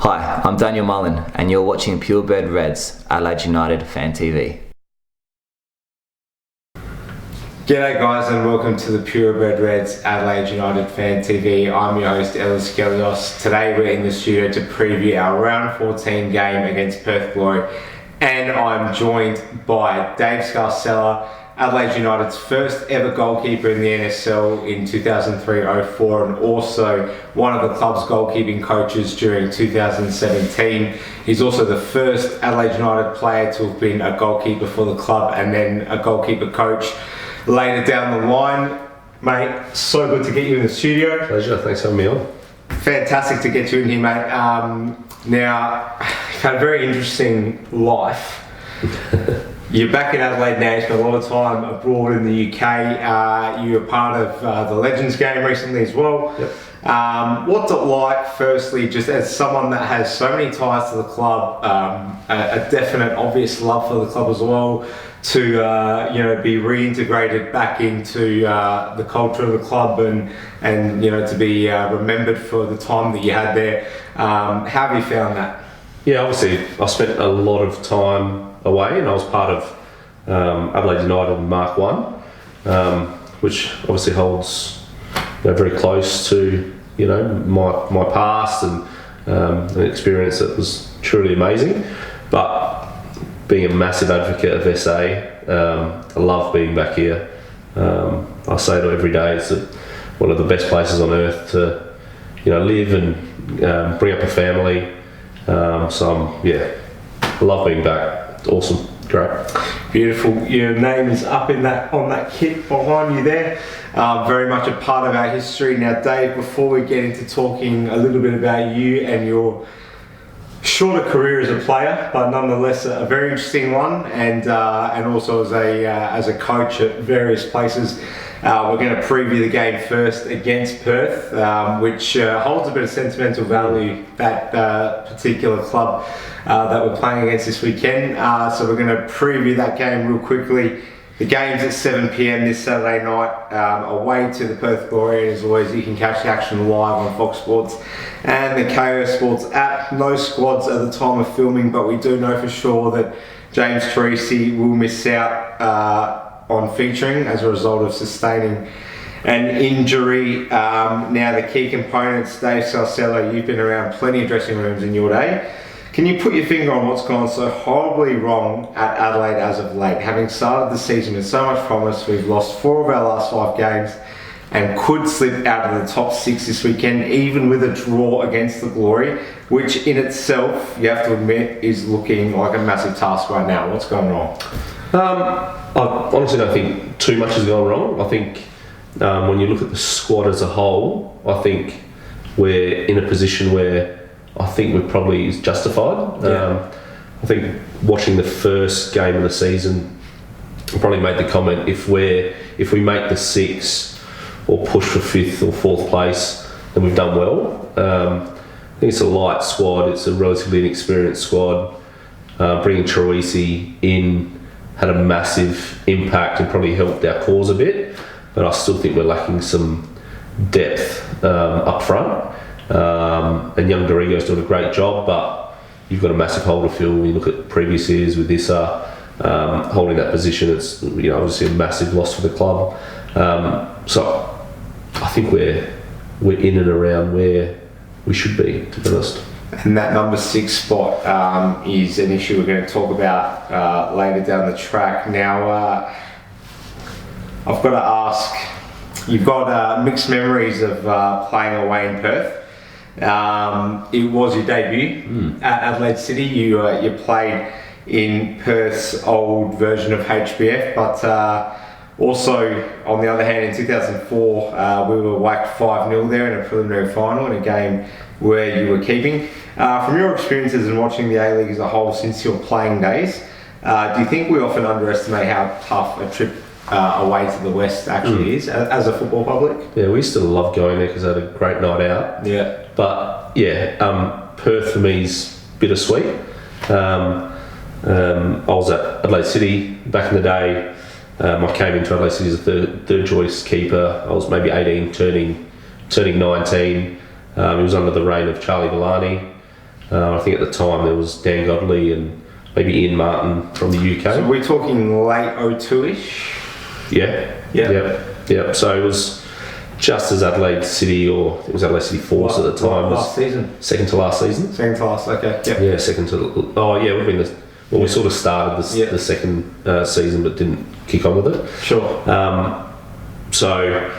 Hi, I'm Daniel Mullen and you're watching Purebred Reds, Adelaide United Fan TV. G'day guys and welcome to the Purebred Reds Adelaide United Fan TV. I'm your host David Scarsella. Today we're in the studio to preview our round 14 game against Perth Glory, and I'm joined by David Scarsella, Adelaide United's first ever goalkeeper in the NSL in 2003-04 and also one of the club's goalkeeping coaches during 2017. He's also the first Adelaide United player to have been a goalkeeper for the club and then a goalkeeper coach later down the line. Mate, so good to get you in the studio. Pleasure, thanks for having me on. Fantastic to get you in here, mate. Now, you've had a very interesting life. You're back in Adelaide now, you spent a lot of time abroad in the UK. You were part of the Legends game recently as well. Yep. What's it like, firstly, just as someone that has so many ties to the club, a definite, obvious love for the club as well, to be reintegrated back into the culture of the club and to be remembered for the time that you had there. How have you found that? Yeah, obviously I spent a lot of time away and I was part of Adelaide United Mark 1, which obviously holds very close to my past and an experience that was truly amazing. But being a massive advocate of SA, I love being back here. I say it every day, it's one of the best places on earth to live and bring up a family. I love being back. It's awesome, great. Beautiful. Your name is up on that kit behind you there. Very much a part of our history. Now, Dave, before we get into talking a little bit about you and your shorter career as a player, but nonetheless a very interesting one, and also as a coach at various places. We're going to preview the game first against Perth, which holds a bit of sentimental value, that particular club that we're playing against this weekend. So we're going to preview that game real quickly. The game's at 7 PM this Saturday night, away to the Perth Glory, and as always you can catch the action live on Fox Sports and the KO Sports app. No squads at the time of filming, but we do know for sure that James Treacy will miss out on featuring as a result of sustaining an injury. Now the key components, Dave Scarsella, you've been around plenty of dressing rooms in your day. Can you put your finger on what's gone so horribly wrong at Adelaide as of late? Having started the season with so much promise, we've lost 4 of our last 5 games and could slip out of the top 6 this weekend, even with a draw against the Glory, which in itself, you have to admit, is looking like a massive task right now. What's gone wrong? I honestly don't think too much has gone wrong. I think when you look at the squad as a whole, I think we're in a position where I think we're probably justified. Yeah. I think watching the first game of the season, I probably made the comment, if we make the 6 or push for 5th or 4th place, then we've done well. I think it's a light squad, it's a relatively inexperienced squad. Bringing Treacy in had a massive impact and probably helped our cause a bit, but I still think we're lacking some depth up front. And young Dorigo's doing a great job, but you've got a massive hole to fill when you look at previous years with Issa holding that position. It's obviously a massive loss for the club. So I think we're in and around where we should be, to be honest. And that number 6 spot is an issue we're going to talk about later down the track. Now, I've got to ask, you've got mixed memories of playing away in Perth. It was your debut at Adelaide City. You played in Perth's old version of HBF, but also, on the other hand, in 2004, we were whacked 5-0 there in a preliminary final in a game where you were keeping. From your experiences in watching the A-League as a whole since your playing days, do you think we often underestimate how tough a trip away to the West actually is as a football public? Yeah, we still love going there because I had a great night out. Yeah. But yeah, Perth for me is bittersweet. I was at Adelaide City back in the day. I came into Adelaide City as a third choice keeper. I was maybe 18, turning 19. It was under the reign of Charlie Villani. I think at the time there was Dan Godley and maybe Ian Martin from the UK. So we're talking late 02-ish? Yeah. So it was just as Adelaide City, or it was Adelaide City Force at the time. Last season? Second to last season. Second to last, okay. Yep. Yeah, second to... Oh, yeah, we've been... we sort of started the second season but didn't kick on with it. Sure. So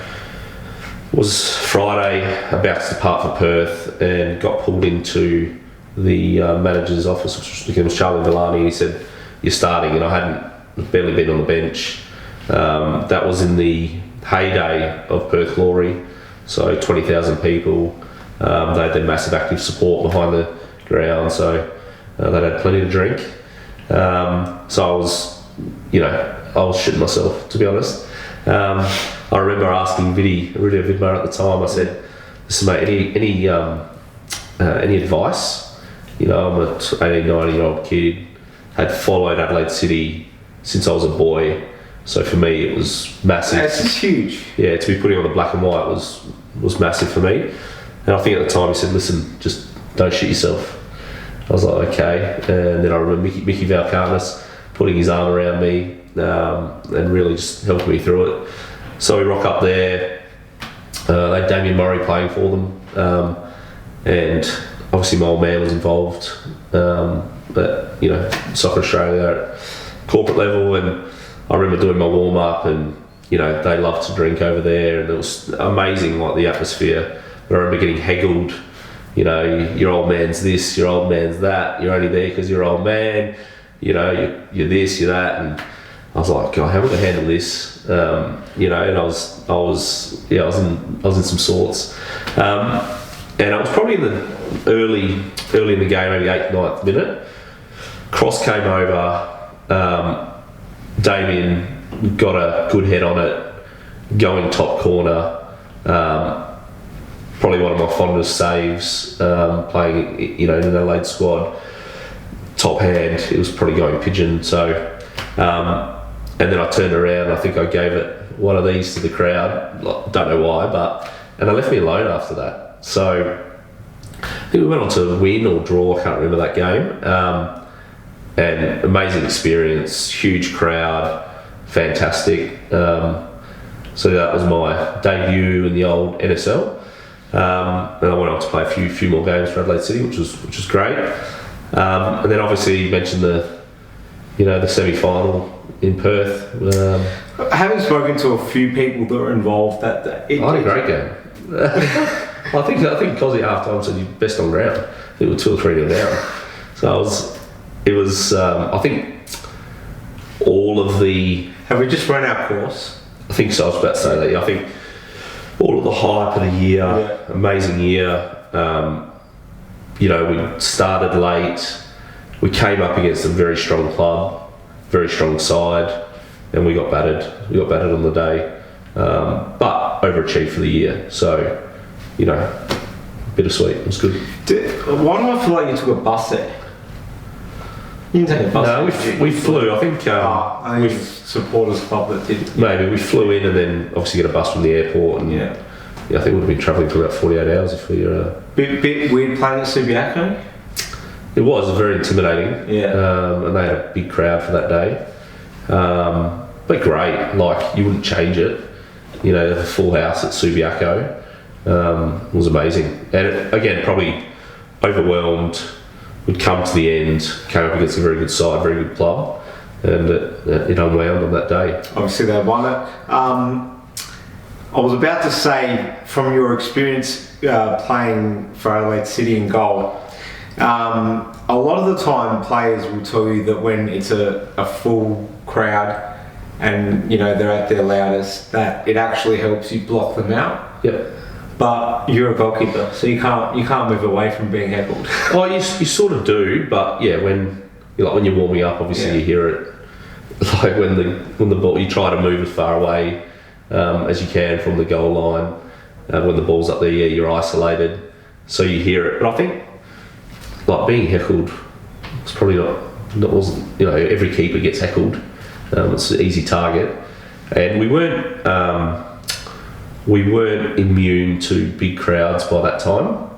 it was Friday, about to depart for Perth, and got pulled into the manager's office, which was Charlie Villani, and he said, "You're starting," and I hadn't barely been on the bench. That was in the heyday of Perth Glory, so 20,000 people. They had their massive active support behind the ground, so they had plenty to drink. So I was shitting myself, to be honest. I remember asking Rudy Vidmar at the time. I said, "Listen, mate, any advice? You know, I'm an 18, 19-year-old kid, had followed Adelaide City since I was a boy, so for me it was massive." This is huge. Yeah, to be putting on the black and white was massive for me. And I think at the time he said, "Listen, just don't shit yourself." I was like, okay. And then I remember Mickey Valcarnas putting his arm around me and really just helped me through it. So we rock up there. They had Damien Murray playing for them, and obviously my old man was involved. But Soccer Australia at corporate level, and I remember doing my warm up, and they loved to drink over there, and it was amazing, like the atmosphere. But I remember getting heggled. Your old man's this, your old man's that. You're only there because you're old man. You're this, you're that, and I was like, God, how am I going to handle this? And I was in some sorts, and I was probably in the early in the game, maybe 8th, 9th minute. Cross came over. Damien got a good head on it, going top corner. Probably one of my fondest saves, playing in an Adelaide squad. Top hand, it was probably going pigeon. So, and then I turned around. I think I gave it one of these to the crowd. Don't know why, and they left me alone after that. So I think we went on to win or draw. I can't remember that game. And amazing experience, huge crowd, fantastic. So that was my debut in the old NSL. And I went on to play a few more games for Adelaide City, which was great. And then obviously you mentioned the semi-final in Perth. Having spoken to a few people that were involved, I had a great game. I think Cosy at half time said you're best on ground. I think we were 2 or 3 down. So it was. I think all of the. Have we just run our course? I think so. I was about to say that. Yeah, I think all of the hype of the year, amazing year. We started late. We came up against a very strong club, very strong side, and we got battered. We got battered on the day, but overachieved for the year. So, bittersweet. It was good. Why do I feel like you took a bus there? You didn't take a bus. No, we flew. I think it was supporters club that did. Maybe we flew in and then obviously get a bus from the airport, and I think we would have been travelling for about 48 hours if we were. Bit weird playing at Subiaco. It was very intimidating. And they had a big crowd for that day. But great, like you wouldn't change it. The full house at Subiaco was amazing. And again, probably overwhelmed. Would come to the end, came up against a very good side, very good club, and it unwound on that day. Obviously they won it. I was about to say, from your experience playing for Adelaide City in goal, a lot of the time players will tell you that when it's a full crowd and they're at their loudest, that it actually helps you block them out. Yep. But you're a goalkeeper, so you can't move away from being heckled. Oh, you sort of do, but when you're warming up, obviously you hear it. Like when the ball, you try to move as far away as you can from the goal line. When the ball's up there, you're isolated, so you hear it. But I think being heckled, it's probably wasn't every keeper gets heckled. It's an easy target, and we weren't immune to big crowds by that time.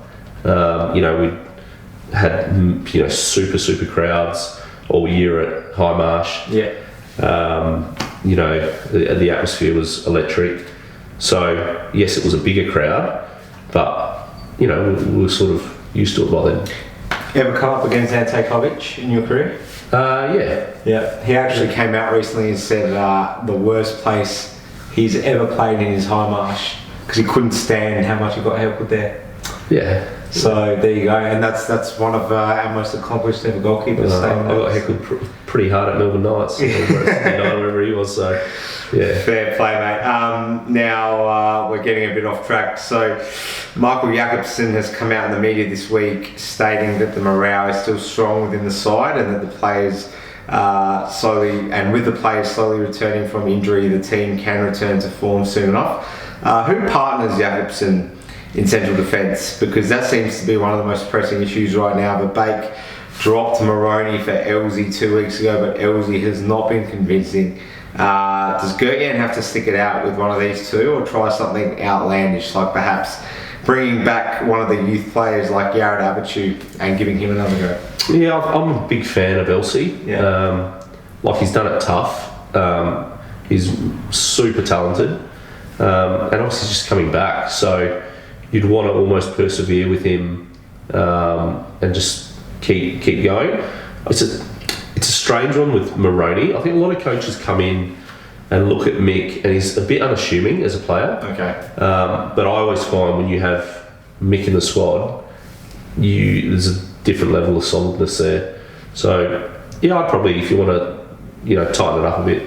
had super crowds all year at High Marsh. Yeah. The atmosphere was electric. So yes, it was a bigger crowd, but we were sort of used to it by then. Ever come up against Galeković in your career? Yeah. He actually came out recently and said the worst place he's ever played in is High Marsh because he couldn't stand how much he got heckled there. Yeah. So there you go, and that's one of our most accomplished ever goalkeepers. I got heckled pretty hard at Melbourne Knights, wherever he was. So, yeah. Fair play, mate. Now we're getting a bit off track. So Michael Jakobsen has come out in the media this week stating that the morale is still strong within the side, and that the players with the players slowly returning from injury, the team can return to form soon enough. Who partners Jakobsen in central defence, because that seems to be one of the most pressing issues right now? But Bake dropped Moroney for Elsie 2 weeks ago, but Elsie has not been convincing. Does Gergen have to stick it out with one of these two, or try something outlandish, like perhaps bringing back one of the youth players like Yared Abichu and giving him another go? Yeah, I'm a big fan of Elsie. Yeah. He's done it tough. He's super talented, and obviously just coming back. So you'd want to almost persevere with him and just keep going. It's a strange one with Moroney. I think a lot of coaches come in and look at Mick, and he's a bit unassuming as a player. Okay. But I always find when you have Mick in the squad, there's a different level of solidness there. So yeah, I'd probably, if you want to tighten it up a bit,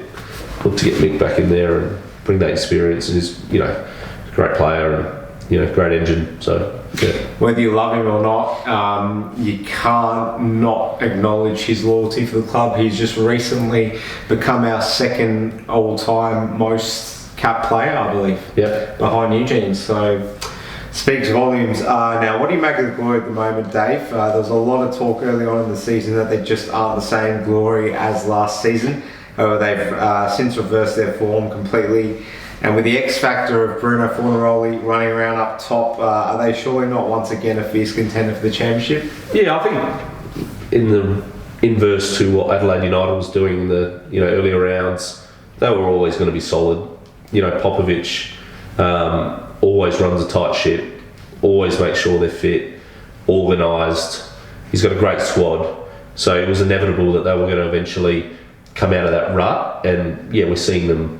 look to get Mick back in there and bring that experience. And he's a great player and great engine. So yeah. Whether you love him or not, you can't not acknowledge his loyalty for the club. He's just recently become our second all-time most cap player, I believe. Yeah. Behind Eugene. So speaks volumes. Now, what do you make of the Glory at the moment, Dave? There was a lot of talk early on in the season that they just aren't the same Glory as last season. However, they've since reversed their form completely. And with the X factor of Bruno Fornaroli running around up top, are they surely not once again a fierce contender for the championship? Yeah, I think in the inverse to what Adelaide United was doing in the earlier rounds, they were always going to be solid. Popovic always runs a tight ship, always makes sure they're fit, organised. He's got a great squad, so it was inevitable that they were going to eventually come out of that rut. And yeah, we're seeing them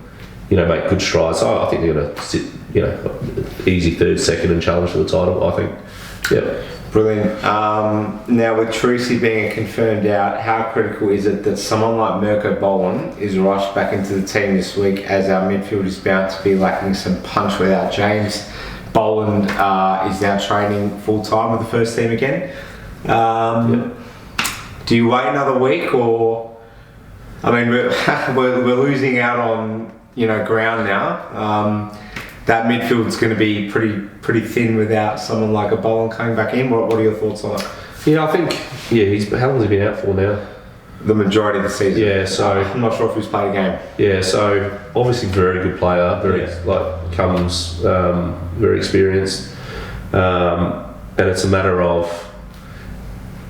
make good strides. So I think they're going to sit, easy third, second, and challenge for the title. I think, yeah. Brilliant. Now, with Trucy being confirmed out, how critical is it that someone like Mirko Boland is rushed back into the team this week, as our midfield is bound to be lacking some punch without James? Boland is now training full time with the first team again. Do you wait another week, or? I mean, we're losing out on ground now. That midfield's going to be pretty thin without someone like a Boland coming back in. What are your thoughts on it? Yeah, I think how long has he been out for now? The majority of the season. Yeah, so I'm not sure if he's played a game. Yeah, so obviously very good player, comes very experienced, and it's a matter of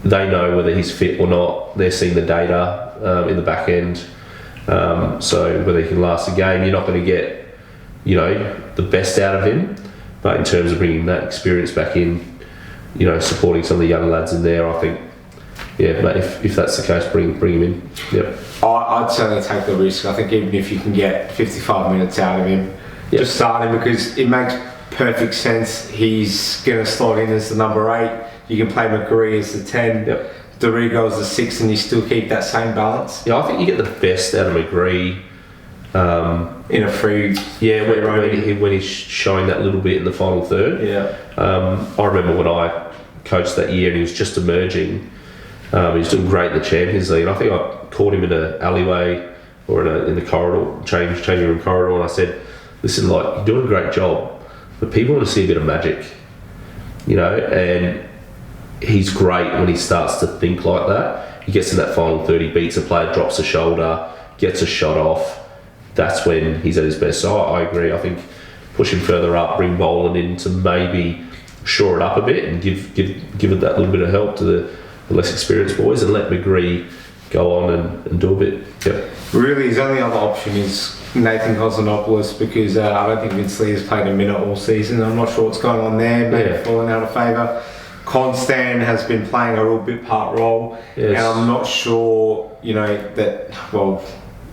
they know whether he's fit or not. They're seeing the data in the back end. So whether he can last a game, you're not going to get, the best out of him. But in terms of bringing that experience back in, supporting some of the young lads in there, I think, mate, if that's the case, bring him in. Yep. I'd certainly take the risk. I think even if you can get 55 minutes out of him, just start him, because it makes perfect sense. He's going to slot in as the number 8. You can play McGree as the 10. Yep. Dorigo as the 6, and you still keep that same balance. Yeah, I think you get the best out of McGree in a free. Yeah, when he's showing that little bit in the final third. Yeah. I remember when I coached that year and he was just emerging. He was doing great in the Champions League. And I think I caught him in an alleyway or in the corridor, changing room corridor, and I said, "Listen, you're doing a great job, but people want to see a bit of magic, and." He's great when he starts to think like that. He gets in that final third, he beats a player, drops a shoulder, gets a shot off. That's when he's at his best. So I agree. I think push him further up, bring Boland in to maybe shore it up a bit and give it that little bit of help to the less experienced boys, and let McGree go on and do a bit. Yep. Really, his only other option is Nathan Konstantinopoulos, because I don't think Vince Lee has played a minute all season. I'm not sure what's going on there, maybe falling out of favour. Constan has been playing a real bit part role, and I'm not sure, that, well,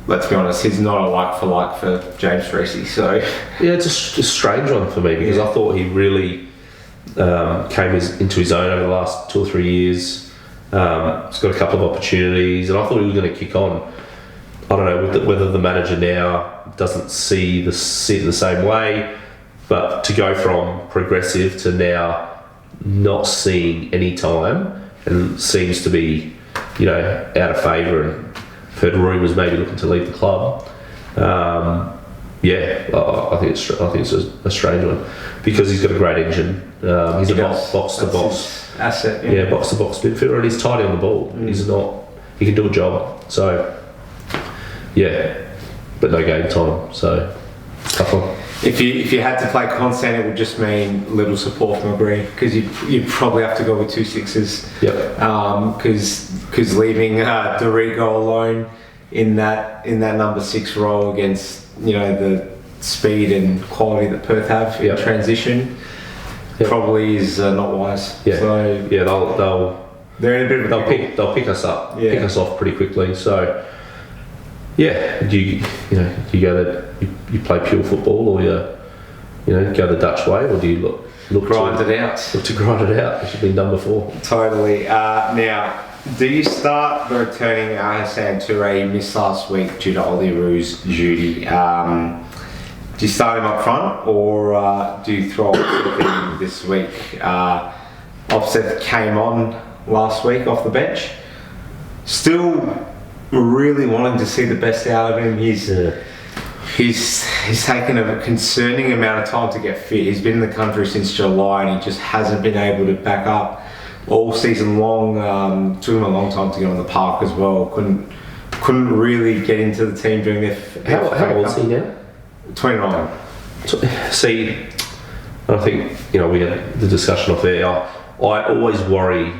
let's be honest, he's not a like for like for James Reese, so... Yeah, it's a strange one for me, because I thought he really came into his own over the last 2 or 3 years. He's got a couple of opportunities, and I thought he was going to kick on. I don't know whether the manager now doesn't see it the same way, but to go from progressive to now not seeing any time, and seems to be, out of favour, and heard rumours maybe looking to leave the club. I think it's a strange one, because he's got a great engine. He's a box to box asset. Box to box midfielder, and he's tidy on the ball. He can do a job. So but no game time. So tough one. If you had to play Constant, it would just mean little support from McGree, because you'd probably have to go with 2 6s. Yep. Because leaving Dorigo alone in that number 6 role against the speed and quality that Perth have in transition probably is not wise. Yeah. So they're in a bit of a they'll pick us up, pick us off pretty quickly. So do you go that you play pure football, or you go the Dutch way, or do you look grind it out? Look to grind it out. It should be done before. Totally. Now, do you start the returning Hassan Toure? He missed last week due to Ollie Roo's duty. Do you start him up front, or do you throw him this week? Offset came on last week off the bench. Still really wanting to see the best out of him. He's taken a concerning amount of time to get fit. He's been in the country since July, and he just hasn't been able to back up all season long. Took him a long time to get on the park as well. Couldn't really get into the team during the... How old is he now? 29. See, I think, we had the discussion off there. I always worry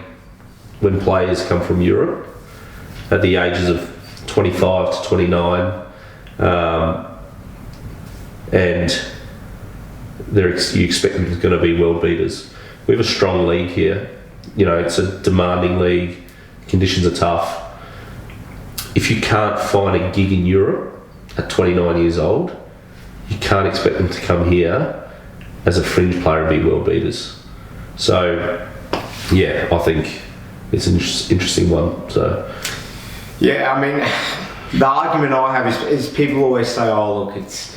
when players come from Europe at the ages of 25 to 29, and you expect them going to be world beaters. We have a strong league here. It's a demanding league. Conditions are tough. If you can't find a gig in Europe at 29 years old, you can't expect them to come here as a fringe player and be world beaters. So, I think it's an interesting one. So, I mean, the argument I have is people always say, "Oh, look, it's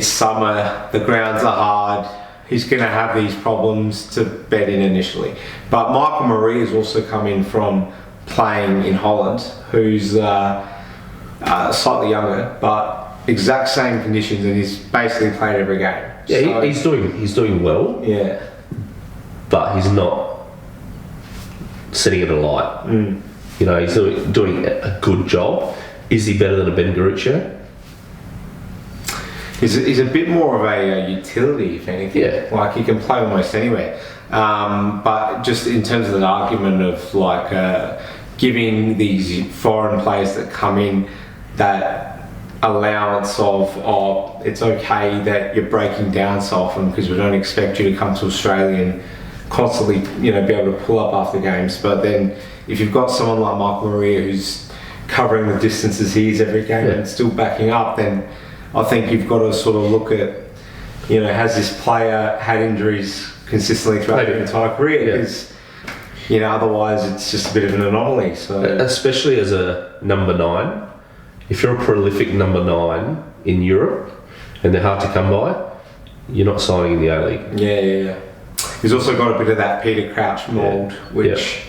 summer, the grounds are hard. He's going to have these problems to bed in initially." But Michael Marie has also come in from playing in Holland, who's slightly younger, but exact same conditions, and he's basically played every game. Yeah, so, he's doing well. Yeah, but he's not setting it alight. He's doing a good job. Is he better than a Ben Garuccio? He's a bit more of a utility, if anything. Yeah. Like, he can play almost anywhere. But just in terms of the argument of giving these foreign players that come in that allowance of it's okay that you're breaking down so often, because we don't expect you to come to Australia and constantly be able to pull up after games. But then if you've got someone like Michael Maria who's covering the distances he is every game and still backing up, then I think you've got to sort of look at, has this player had injuries consistently throughout their entire career? Because, otherwise it's just a bit of an anomaly. So, especially as a number 9, if you're a prolific number 9 in Europe and they're hard to come by, you're not signing in the A-League. Yeah. He's also got a bit of that Peter Crouch mould, which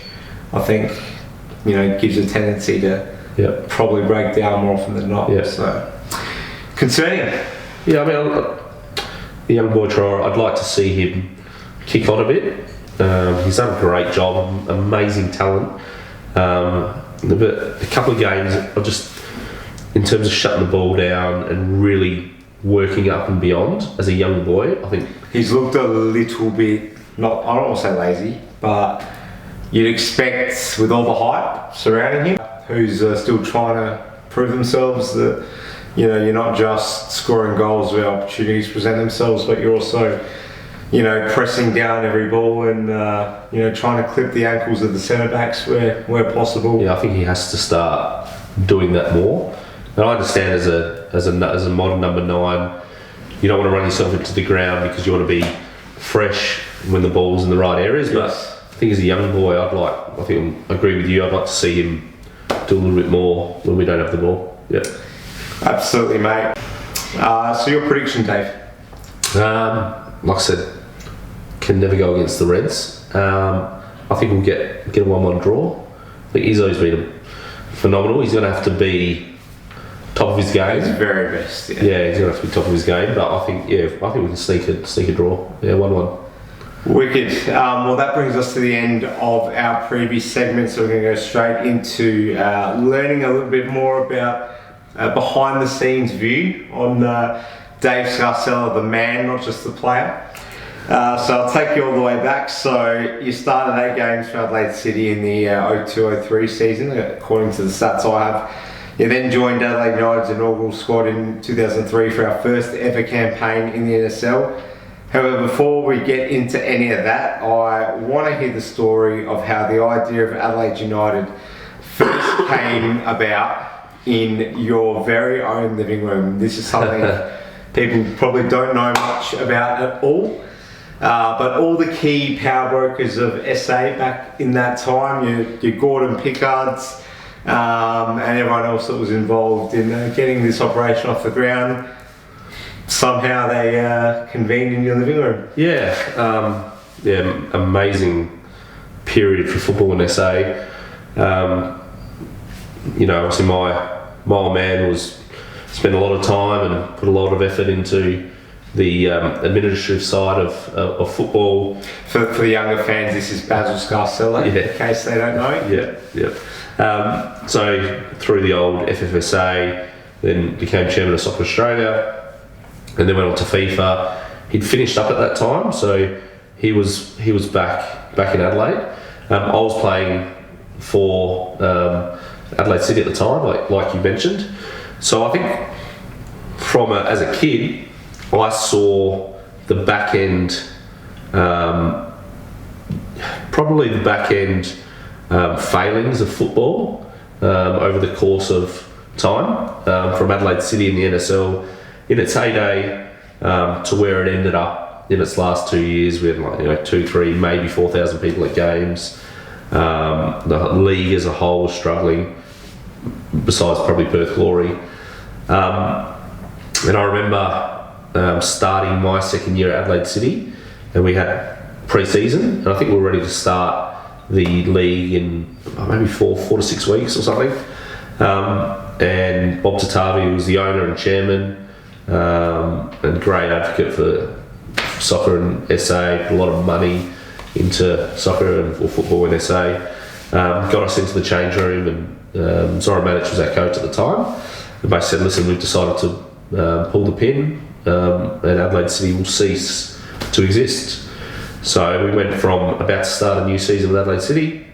I think, gives a tendency to probably break down more often than not. So, concerning. Yeah, I mean, the young boy Troyer, I'd like to see him kick on a bit. He's done a great job, amazing talent. But a couple of games, in terms of shutting the ball down and really working up and beyond as a young boy, I think he's looked a little bit, I don't want to say lazy, but you'd expect with all the hype surrounding him, who's still trying to prove themselves that, you know, you're not just scoring goals where opportunities present themselves, but you're also, you know, pressing down every ball and, you know, trying to clip the ankles of the centre-backs where possible. Yeah, I think he has to start doing that more. And I understand as a modern number 9, you don't want to run yourself into the ground because you want to be fresh when the ball's in the right areas. But I think as a young boy, I agree with you. I'd like to see him do a little bit more when we don't have the ball. Yeah, absolutely, mate. So your prediction, Dave? Like I said, can never go against the Reds. I think we'll get a 1-1 draw. I think Izzo's been phenomenal. He's going to have to be top of his game. He's very best. Yeah, he's going to have to be top of his game. But I think we can sneak a draw. Yeah, 1-1. Wicked. Well, that brings us to the end of our previous segment, so we're going to go straight into learning a little bit more about behind the scenes view on Dave Scarsella, the man, not just the player. So I'll take you all the way back. So you started 8 games for Adelaide City in the 02-03 season, according to the stats I have. You then joined Adelaide United's inaugural squad in 2003 for our first ever campaign in the NSL. However, before we get into any of that, I want to hear the story of how the idea of Adelaide United first came about in your very own living room. This is something people probably don't know much about at all. But all the key power brokers of SA back in that time, your Gordon Pickards, and everyone else that was involved in getting this operation off the ground, somehow they convened in your living room. Yeah, amazing period for football in SA. You know, obviously my old man spent a lot of time and put a lot of effort into the administrative side of football. For the younger fans, this is Basil Scarsella, in case they don't know. Yeah. So through the old FFSA, then became chairman of Soccer Australia, and then went on to FIFA. He'd finished up at that time, so he was back in Adelaide. I was playing for Adelaide City at the time, like you mentioned. So I think as a kid, I saw the back end, probably the back end failings of football over the course of time, from Adelaide City in the NSL in its heyday to where it ended up in its last 2 years with 2, 3, maybe 4,000 people at games. The league as a whole was struggling, besides probably Perth Glory. And I remember starting my second year at Adelaide City, and we had pre-season, and I think we were ready to start the league in maybe 4 to 6 weeks or something. And Bob Tatavi was the owner and chairman, and great advocate for soccer in SA, put a lot of money into soccer and football in SA. Got us into the change room, and Zoran Manic was our coach at the time, and basically said, listen, we've decided to pull the pin, and Adelaide City will cease to exist. So we went from about to start a new season with Adelaide City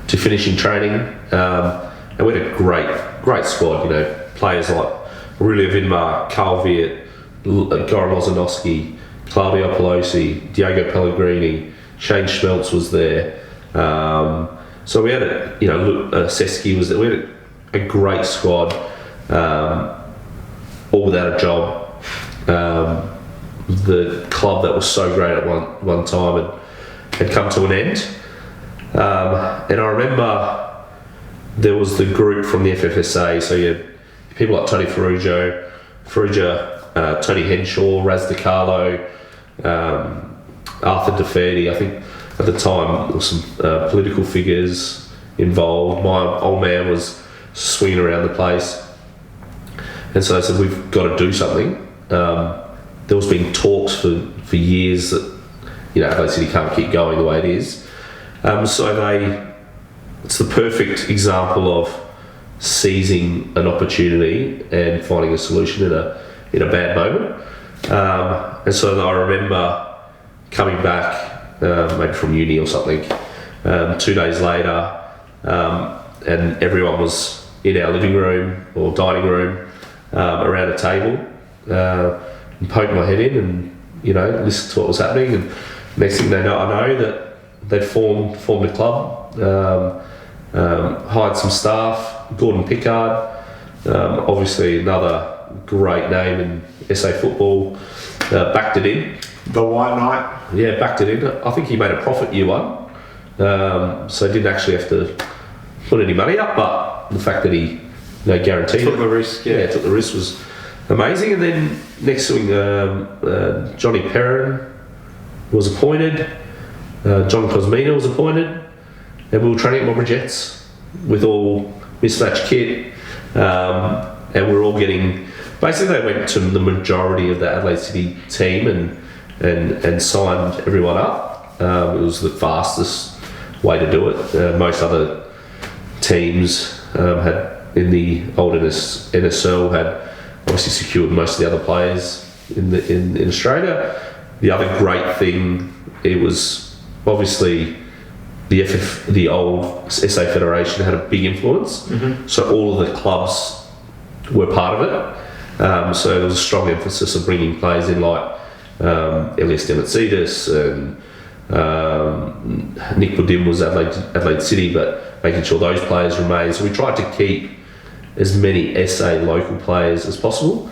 to finishing training, and we had a great squad. Players like Aurelio Vidmar, Carl Viet, Goran Ozanowski, Claudio Pelosi, Diego Pellegrini, Shane Schmeltz was there. So we had Seski was there. We had a great squad, all without a job. The club that was so great at one time had come to an end. And I remember there was the group from the FFSA, so you had people like Tony Ferrugia, Tony Henshaw, Raz DiCarlo, Arthur DeFerdi. I think at the time there was some political figures involved. My old man was swinging around the place, and so they said, we've got to do something. There was been talks for years that Adelaide City can't keep going the way it is. So it's the perfect example of seizing an opportunity and finding a solution in a bad moment. And so I remember coming back, maybe from uni or something, 2 days later, and everyone was in our living room or dining room around a table, and poked my head in and listened to what was happening. And next thing I know that they'd formed a club, hired some staff. Gordon Pickard, obviously another great name in SA football, backed it in. The White Knight. Yeah, backed it in. I think he made a profit year one, so didn't actually have to put any money up. But the fact that he guaranteed took the risk. Yeah, took the risk was amazing. And then next thing, Johnny Perrin was appointed. John Cosmina was appointed, and we were training at Montgomery Jets with all mismatched kit, and we were all getting. Basically, they went to the majority of the Adelaide City team and signed everyone up. It was the fastest way to do it. Most other teams had in the old NSL had obviously secured most of the other players in Australia. The other great thing, it was obviously the old SA Federation had a big influence. Mm-hmm. So all of the clubs were part of it. So there was a strong emphasis of bringing players in like Elias Demetsidis and Nick Budim was Adelaide City, but making sure those players remain. So we tried to keep as many SA local players as possible.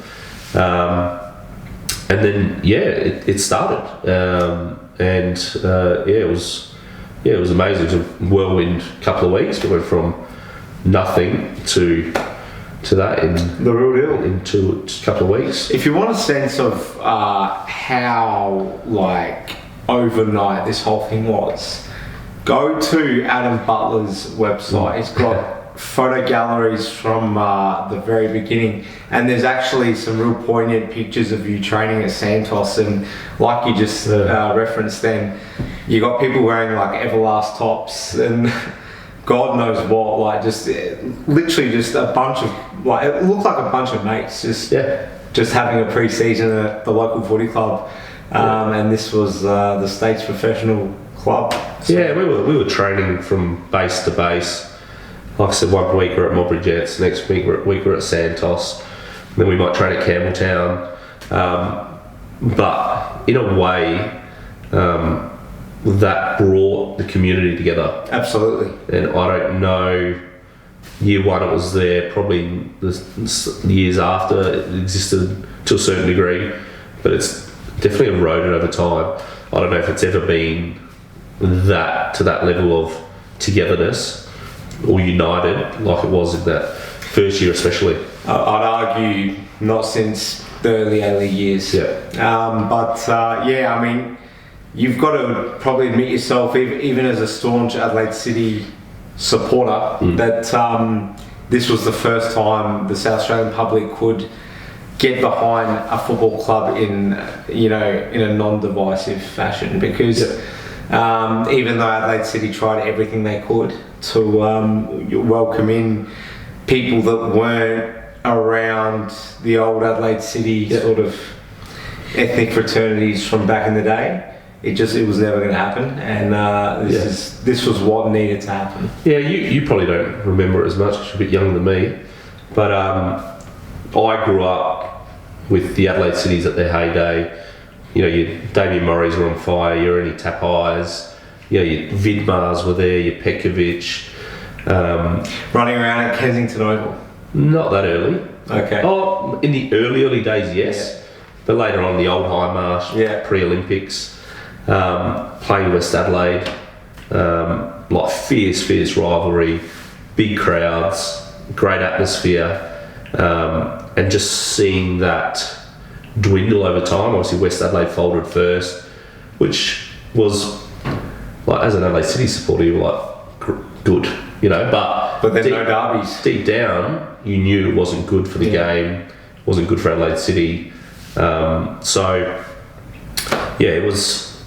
And then it started. It was amazing. It was a whirlwind couple of weeks. We went from nothing to that in the real deal in a couple of weeks. If you want a sense of how overnight this whole thing was, go to Adam Butler's website. He's got photo galleries from the very beginning, and there's actually some real poignant pictures of you training at Santos, and like you just referenced then, you got people wearing Everlast tops and God knows what, literally just a bunch of, it looked like a bunch of mates just having a pre-season at the local footy club, and this was the state's professional club. So. Yeah, we were training from base to base. Like I said, one week we're at Montgomery Jets, next week we're at Santos, then we might train at Campbelltown. But in a way, that brought the community together. Absolutely. And I don't know, year one it was there, probably the years after it existed to a certain degree, but it's definitely eroded over time. I don't know if it's ever been to that level of togetherness or united like it was in that first year especially. I'd argue not since the early years. I mean, you've got to probably admit yourself, even as a staunch Adelaide City supporter, that this was the first time the South Australian public could get behind a football club in a non-divisive fashion, because even though Adelaide City tried everything they could to welcome in people that weren't around the old Adelaide City sort of ethnic fraternities from back in the day, it was never going to happen, and this was what needed to happen. Yeah, you probably don't remember it as much because you're a bit younger than me, but I grew up with the Adelaide Cities at their heyday. Your Damien Murray's were on fire, your Ernie Tappies, your Vidmars were there, your Pekovic. Running around at Kensington Oval? Not that early. Okay. Oh, in the early days, yes. Yeah. But later on, the old High Marsh, pre-Olympics, playing West Adelaide, fierce rivalry, big crowds, great atmosphere, and just seeing that dwindle over time. Obviously West Adelaide folded first, which was as an Adelaide City supporter, you were good, but then no derbies. Deep down, you knew it wasn't good for the game, wasn't good for Adelaide City.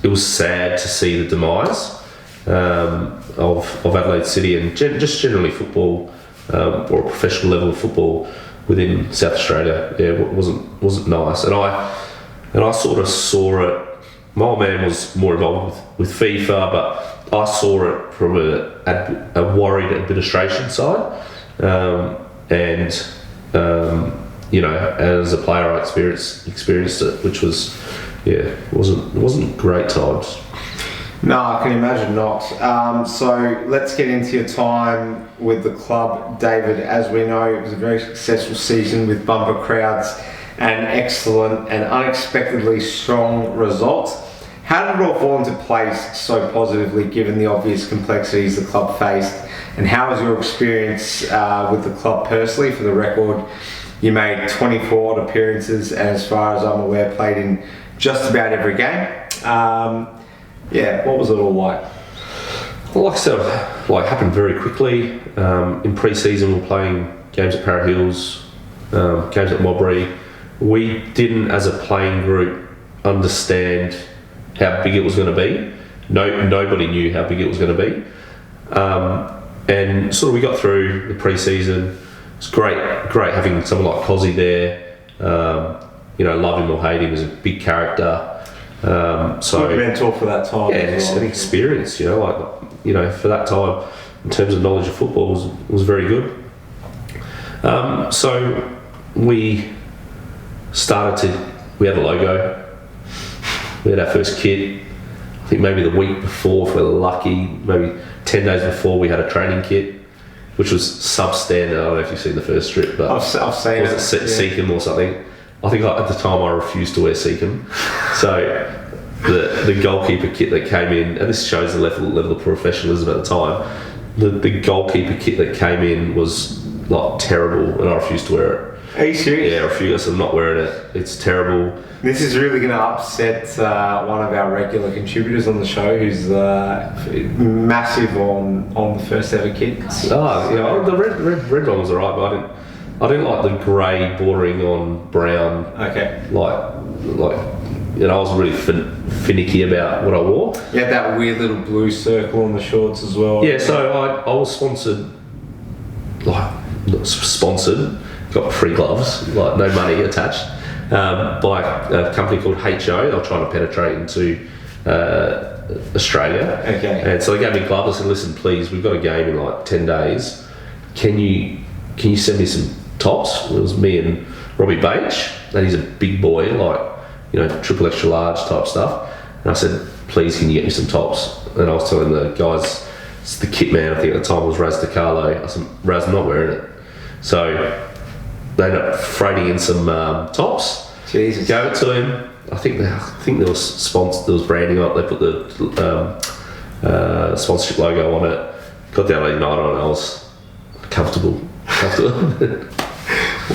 It was sad to see the demise of Adelaide City and just generally football, or a professional level of football within South Australia. It wasn't nice, and I sort of saw it. My old man was more involved with FIFA, but I saw it from a worried administration side, and as a player, I experienced it, which was, it wasn't great times. No, I can imagine not. So let's get into your time with the club, David. As we know, it was a very successful season with bumper crowds and excellent and unexpectedly strong results. How did it all fall into place so positively, given the obvious complexities the club faced? And how was your experience with the club personally? For the record, you made 24 odd appearances, and as far as I'm aware, played in just about every game. What was it all like? Well, like I said, it happened very quickly. In pre-season, we were playing games at Para Hills, games at Mowbray. We didn't, as a playing group, understand how big it was going to be. Nobody knew how big it was going to be. And sort of we got through the pre-season. It's great having someone like Cozzy there. Love him or hate him, he's a big character. Good mentor for that time. Yeah, it's an experience. For that time, in terms of knowledge of football, was very good. So we had a logo. We had our first kit. I think maybe the week before, if we were lucky, maybe 10 days before, we had a training kit, which was substandard. I don't know if you've seen the first strip, but I've seen it. Was it Seacom or something? I think at the time I refused to wear Seacom. So the goalkeeper kit that came in, and this shows the level of professionalism at the time, the goalkeeper kit that came in was like terrible, and I refused to wear it. Are you serious? Yeah, I refused. I'm not wearing it. It's terrible. This is really going to upset one of our regular contributors on the show, who's massive on the first ever kit. The red one was alright, but I didn't like the grey bordering on brown. Okay. I was really finicky about what I wore. You had that weird little blue circle on the shorts as well. Yeah, so I was sponsored, got free gloves, no money attached, by a company called HO. They were trying to penetrate into Australia. Okay. And so they gave me gloves. I said, listen, please, we've got a game in 10 days. Can you send me some tops? It was me and Robbie Bache, and he's a big boy, triple extra large type stuff. And I said, please, can you get me some tops? And I was telling the guys, it's the kit man, I think at the time was Raz DiCarlo. I said, Raz, I'm not wearing it. So they ended up freighting in some tops. Jesus. Gave it to him. I think there was branding on it. They put the sponsorship logo on it. Got the Adelaide United on it. I was comfortable.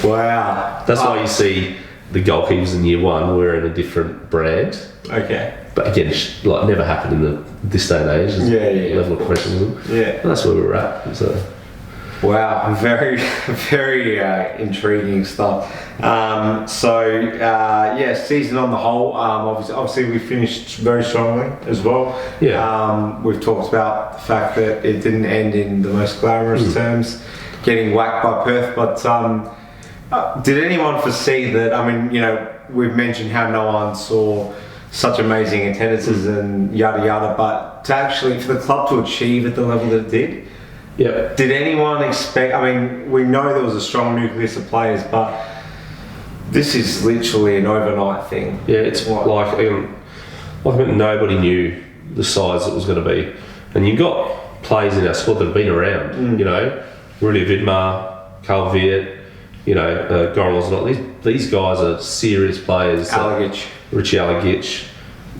Wow. That's why you see the goalkeepers in year one wearing a different brand. Okay. But again, never happened in this day and age. Level of professionalism. Yeah. And that's where we were at. So. Wow, very, very intriguing stuff. Season on the whole, obviously we finished very strongly as well. Yeah. We've talked about the fact that it didn't end in the most glamorous terms, getting whacked by Perth, but did anyone foresee that? We've mentioned how no one saw such amazing attendances and yada yada, but for the club to achieve at the level that it did, yeah. Did anyone expect? We know there was a strong nucleus of players, but this is literally an overnight thing. Yeah, it's nobody knew the size it was going to be, and you've got players in our squad that have been around. Rudy Vidmar, Carl Viet, Goran. These guys are serious players. Richie Alagic,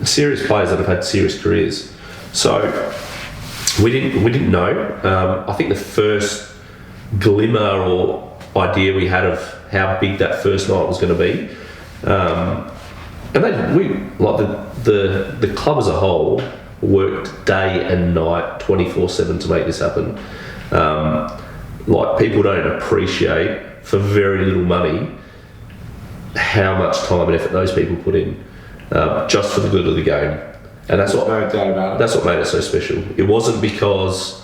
serious players that have had serious careers. So. We didn't know. I think the first glimmer or idea we had of how big that first night was going to be, the club as a whole worked day and night, 24/7 to make this happen. People don't appreciate for very little money how much time and effort those people put in, just for the good of the game. And that's what made it so special. It wasn't because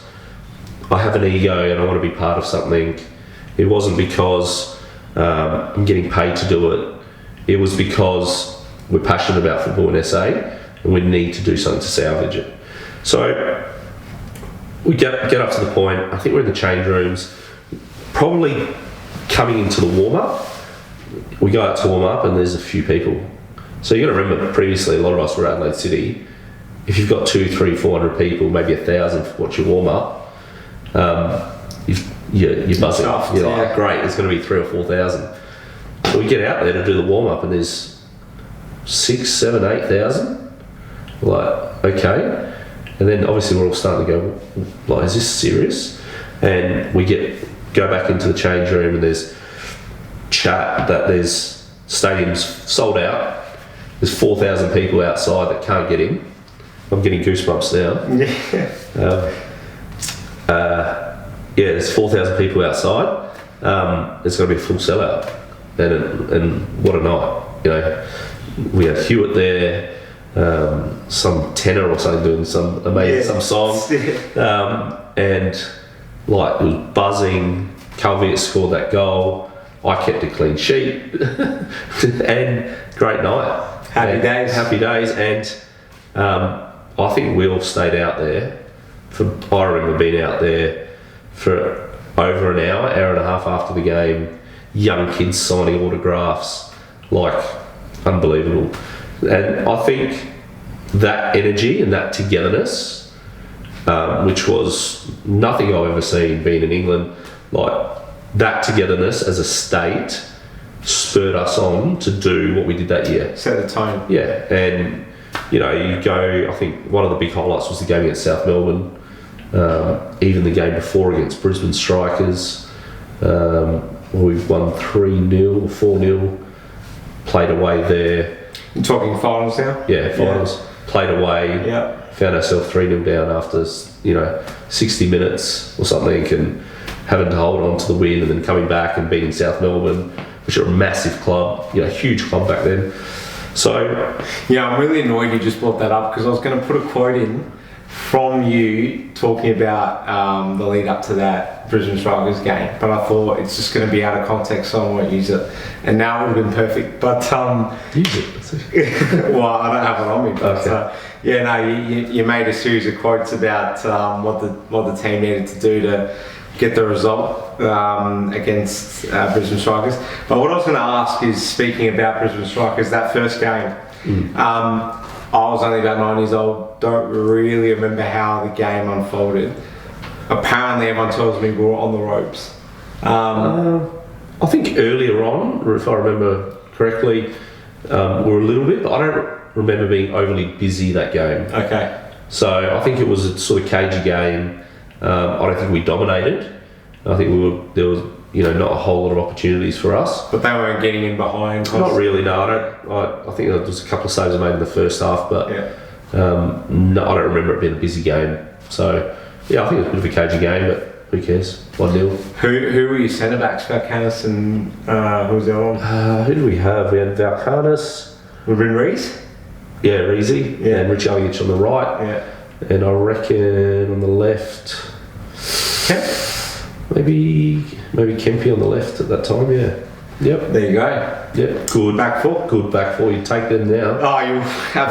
I have an ego and I want to be part of something. It wasn't because I'm getting paid to do it. It was because we're passionate about football in SA and we need to do something to salvage it. So we get up to the point, I think we're in the change rooms, probably coming into the warm-up. We go out to warm up and there's a few people. So you got to remember, previously a lot of us were at Adelaide City. If you've got 200, 300, 400 people, maybe 1,000 for what you warm up, you're buzzing. You're like, great, there's going to be 3,000 or 4,000. So we get out there to do the warm up and there's 6,000, 7,000, 8,000. Like, okay. And then obviously we're all starting to go, like, is this serious? And we go back into the change room and there's chat that there's stadiums sold out. There's 4,000 people outside that can't get in. I'm getting goosebumps now. There's 4,000 people outside. It's got to be a full sellout, and what a night! You know, we had Hewitt there, some tenor or something doing some amazing song, and like it was buzzing. Galeković scored that goal. I kept a clean sheet, and great night. Happy days, and I think we all stayed out there. I remember being out there for over an hour and a half after the game. Young kids signing autographs, like unbelievable. And I think that energy and that togetherness, which was nothing I've ever seen being in England, like that togetherness as a state spurred us on to do what we did that year. Set the tone. Yeah, and you know, you go, I think one of the big highlights was the game against South Melbourne, even the game before against Brisbane Strikers. We've won 3-0, 4-0, played away there. You're talking finals now? Yeah, finals. Yeah. Played away, found ourselves 3-0 down after, 60 minutes or something, and having to hold on to the win and then coming back and beating South Melbourne, which are a massive club, huge club back then. So, yeah, I'm really annoyed you just brought that up because I was going to put a quote in from you talking about the lead up to that Brisbane Strikers game, but I thought it's just going to be out of context, so I won't use it. And now it would have been perfect, but use it. well, I don't have it on me, but okay. You made a series of quotes about what the team needed to do to get the result against Brisbane Strikers. But what I was going to ask is, speaking about Brisbane Strikers, that first game, I was only about 9 years old, don't really remember how the game unfolded. Apparently everyone tells me we were on the ropes. I think earlier on, if I remember correctly, we were a little bit, but I don't remember being overly busy that game. Okay. So I think it was a sort of cagey game. I don't think we dominated. I think there was not a whole lot of opportunities for us. But they weren't getting in behind? Not really, no. I think there was a couple of saves I made in the first half, but no, I don't remember it being a busy game. So, yeah, I think it was a bit of a cagey game, but who cares? 1-0. Who were your centre-backs? Valkanis and who was the other one? Who do we have? We had Valkanis. Would have been Reese? Yeah, Reezy. Yeah. And Richie Galeković on the right. Yeah. And I reckon on the left... Maybe Kempy on the left at that time, yeah. Yep. There you go. Yep. Good back four. Good back four. You take them now. Oh, you have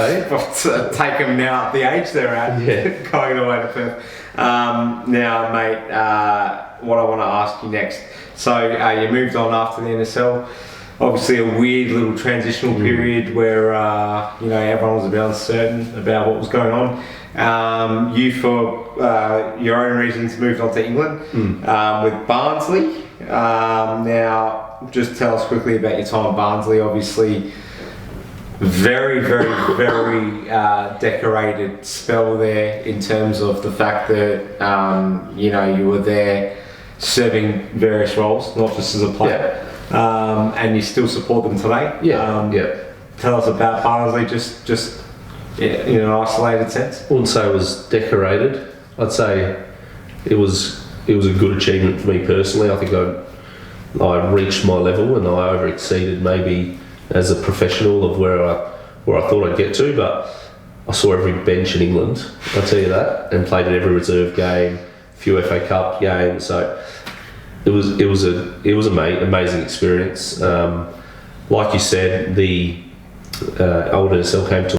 to take them now at the age they're at. Yeah. Going away to Perth. Now, mate, what I want to ask you next. So, you moved on after the NSL. Obviously, a weird little transitional period where everyone was a bit uncertain about what was going on. You, for your own reasons, moved on to England with Barnsley. Now, just tell us quickly about your time at Barnsley. Obviously, very, very, very decorated spell there in terms of the fact that you were there serving various roles, not just as a player. And you still support them today. Tell us about Barnsley, just in an isolated sense. I wouldn't say it was decorated. I'd say it was a good achievement for me personally. I think I reached my level and I over-exceeded maybe as a professional of where I thought I'd get to, but I saw every bench in England, I'll tell you that, and played in every reserve game, a few FA Cup games, so it was an amazing experience. Like you said, the old NSL came to.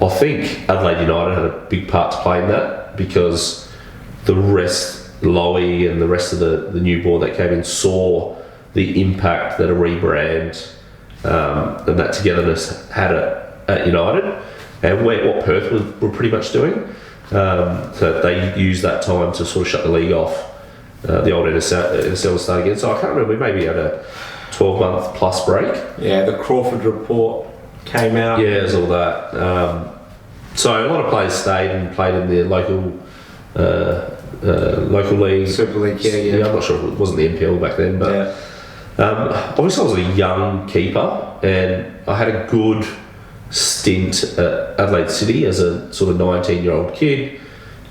I think Adelaide United had a big part to play in that because the rest, Lowy and the rest of the new board that came in, saw the impact that a rebrand and that togetherness had at United, and what Perth were pretty much doing. So they used that time to sort of shut the league off. The old NSL was starting again. So I can't remember, we maybe had a 12-month plus break. Yeah, the Crawford report came out. Yeah, there's all that. So a lot of players stayed and played in the local league. Super League, yeah. I'm not sure if it wasn't the NPL back then, but obviously I was a young keeper and I had a good stint at Adelaide City as a sort of 19-year-old kid.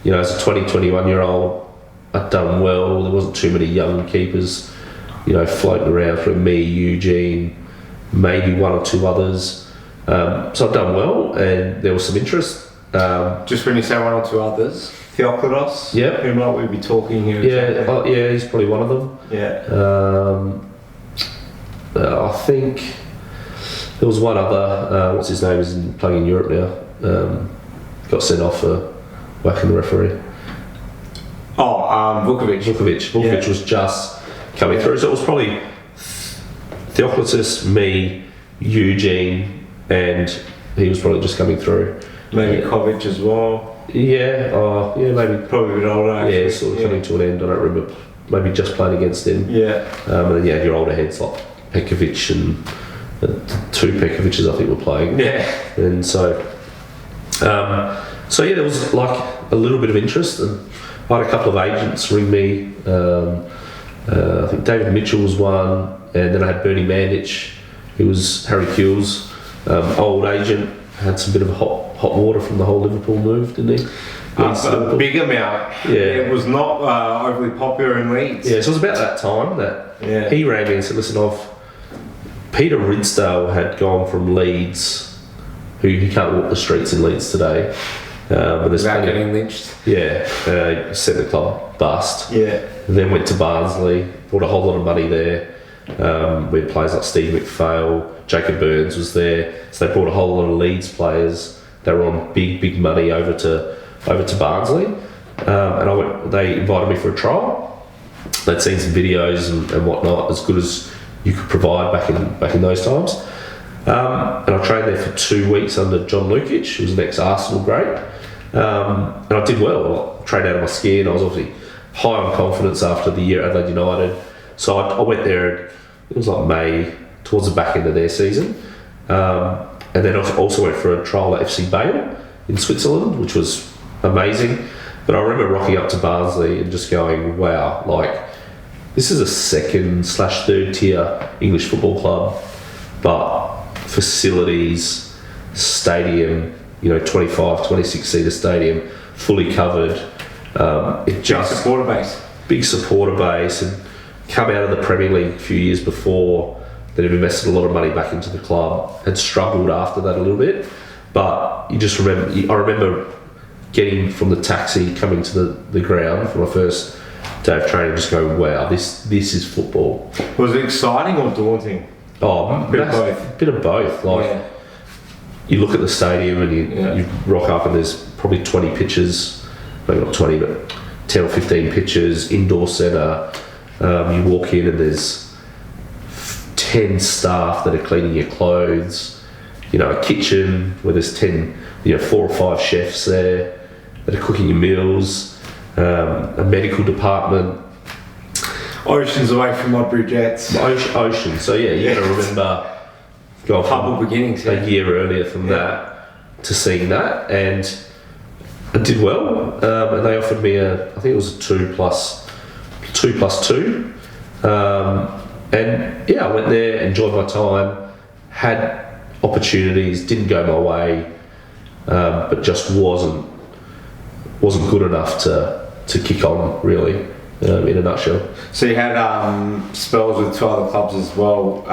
You know, as a 21-year-old, I'd done well. There wasn't too many young keepers, you know, floating around from me, Eugene, maybe one or two others. So I've done well, and there was some interest. Just when you say one or two others, Theocritos, yeah, who might we be talking here? Yeah, yeah, he's probably one of them. Yeah. I think there was one other. What's his name? Is playing in Europe now. Got sent off for whacking the referee. Vukovic. Vukovic was just coming through, so it was probably Theocritos, me, Eugene, and he was probably just coming through. Maybe Kovic as well. Yeah, maybe. Probably a bit older, actually. Yeah, sort of coming to an end. I don't remember. Maybe just playing against him. Yeah. And then you had your older heads like Pekovic and the two Pekovic's I think were playing. Yeah. And so there was like a little bit of interest, and I had a couple of agents ring me. I think David Mitchell was one, and then I had Bernie Mandich, who was Harry Kuehl's old agent. Had some bit of hot water from the whole Liverpool move, didn't he? A big amount. Yeah. It was not overly popular in Leeds. Yeah, so it was about that time that he rang me and said, listen, Peter Ridsdale had gone from Leeds, who he can't walk the streets in Leeds today. But Without getting lynched. Yeah, sent the club bust. Yeah. Then went to Barnsley, brought a whole lot of money there. We had players like Steve McPhail, Jacob Burns was there, so they brought a whole lot of Leeds players. They were on big money over to Barnsley, and they invited me for a trial. They'd seen some videos and whatnot, as good as you could provide back in those times. And I trained there for 2 weeks under John Lukic, who was an ex-Arsenal great, and I did well. I trained out of my skin. I was obviously high on confidence after the year at Adelaide United, so I went there. It was like May, towards the back end of their season. And then I also went for a trial at FC Bale in Switzerland, which was amazing. But I remember rocking up to Barnsley and just going, wow, like, this is a second/third tier English football club, but facilities, stadium, 25, 26 seater stadium, fully covered. Big supporter base, and come out of the Premier League a few years before. They'd have invested a lot of money back into the club, had struggled after that a little bit, but you just remember. I remember getting from the taxi, coming to the ground for my first day of training, just going, wow, this is football. Was it exciting or daunting? Oh, bit of both. Like, you look at the stadium and you rock up and there's probably 20 pitches, maybe not 20, but 10 or 15 pitches, indoor centre. You walk in and there's 10 staff that are cleaning your clothes, a kitchen where there's 10, 4 or 5 chefs there that are cooking your meals, a medical department. Oceans away from Modbury Jets. Ocean. So you got to remember going humble beginnings a year earlier from that to seeing that, and I did well. And they offered me I think it was a 2 plus 2. And I went there, enjoyed my time, had opportunities, didn't go my way, but just wasn't good enough to kick on, really, in a nutshell. So you had spells with 2 other clubs as well,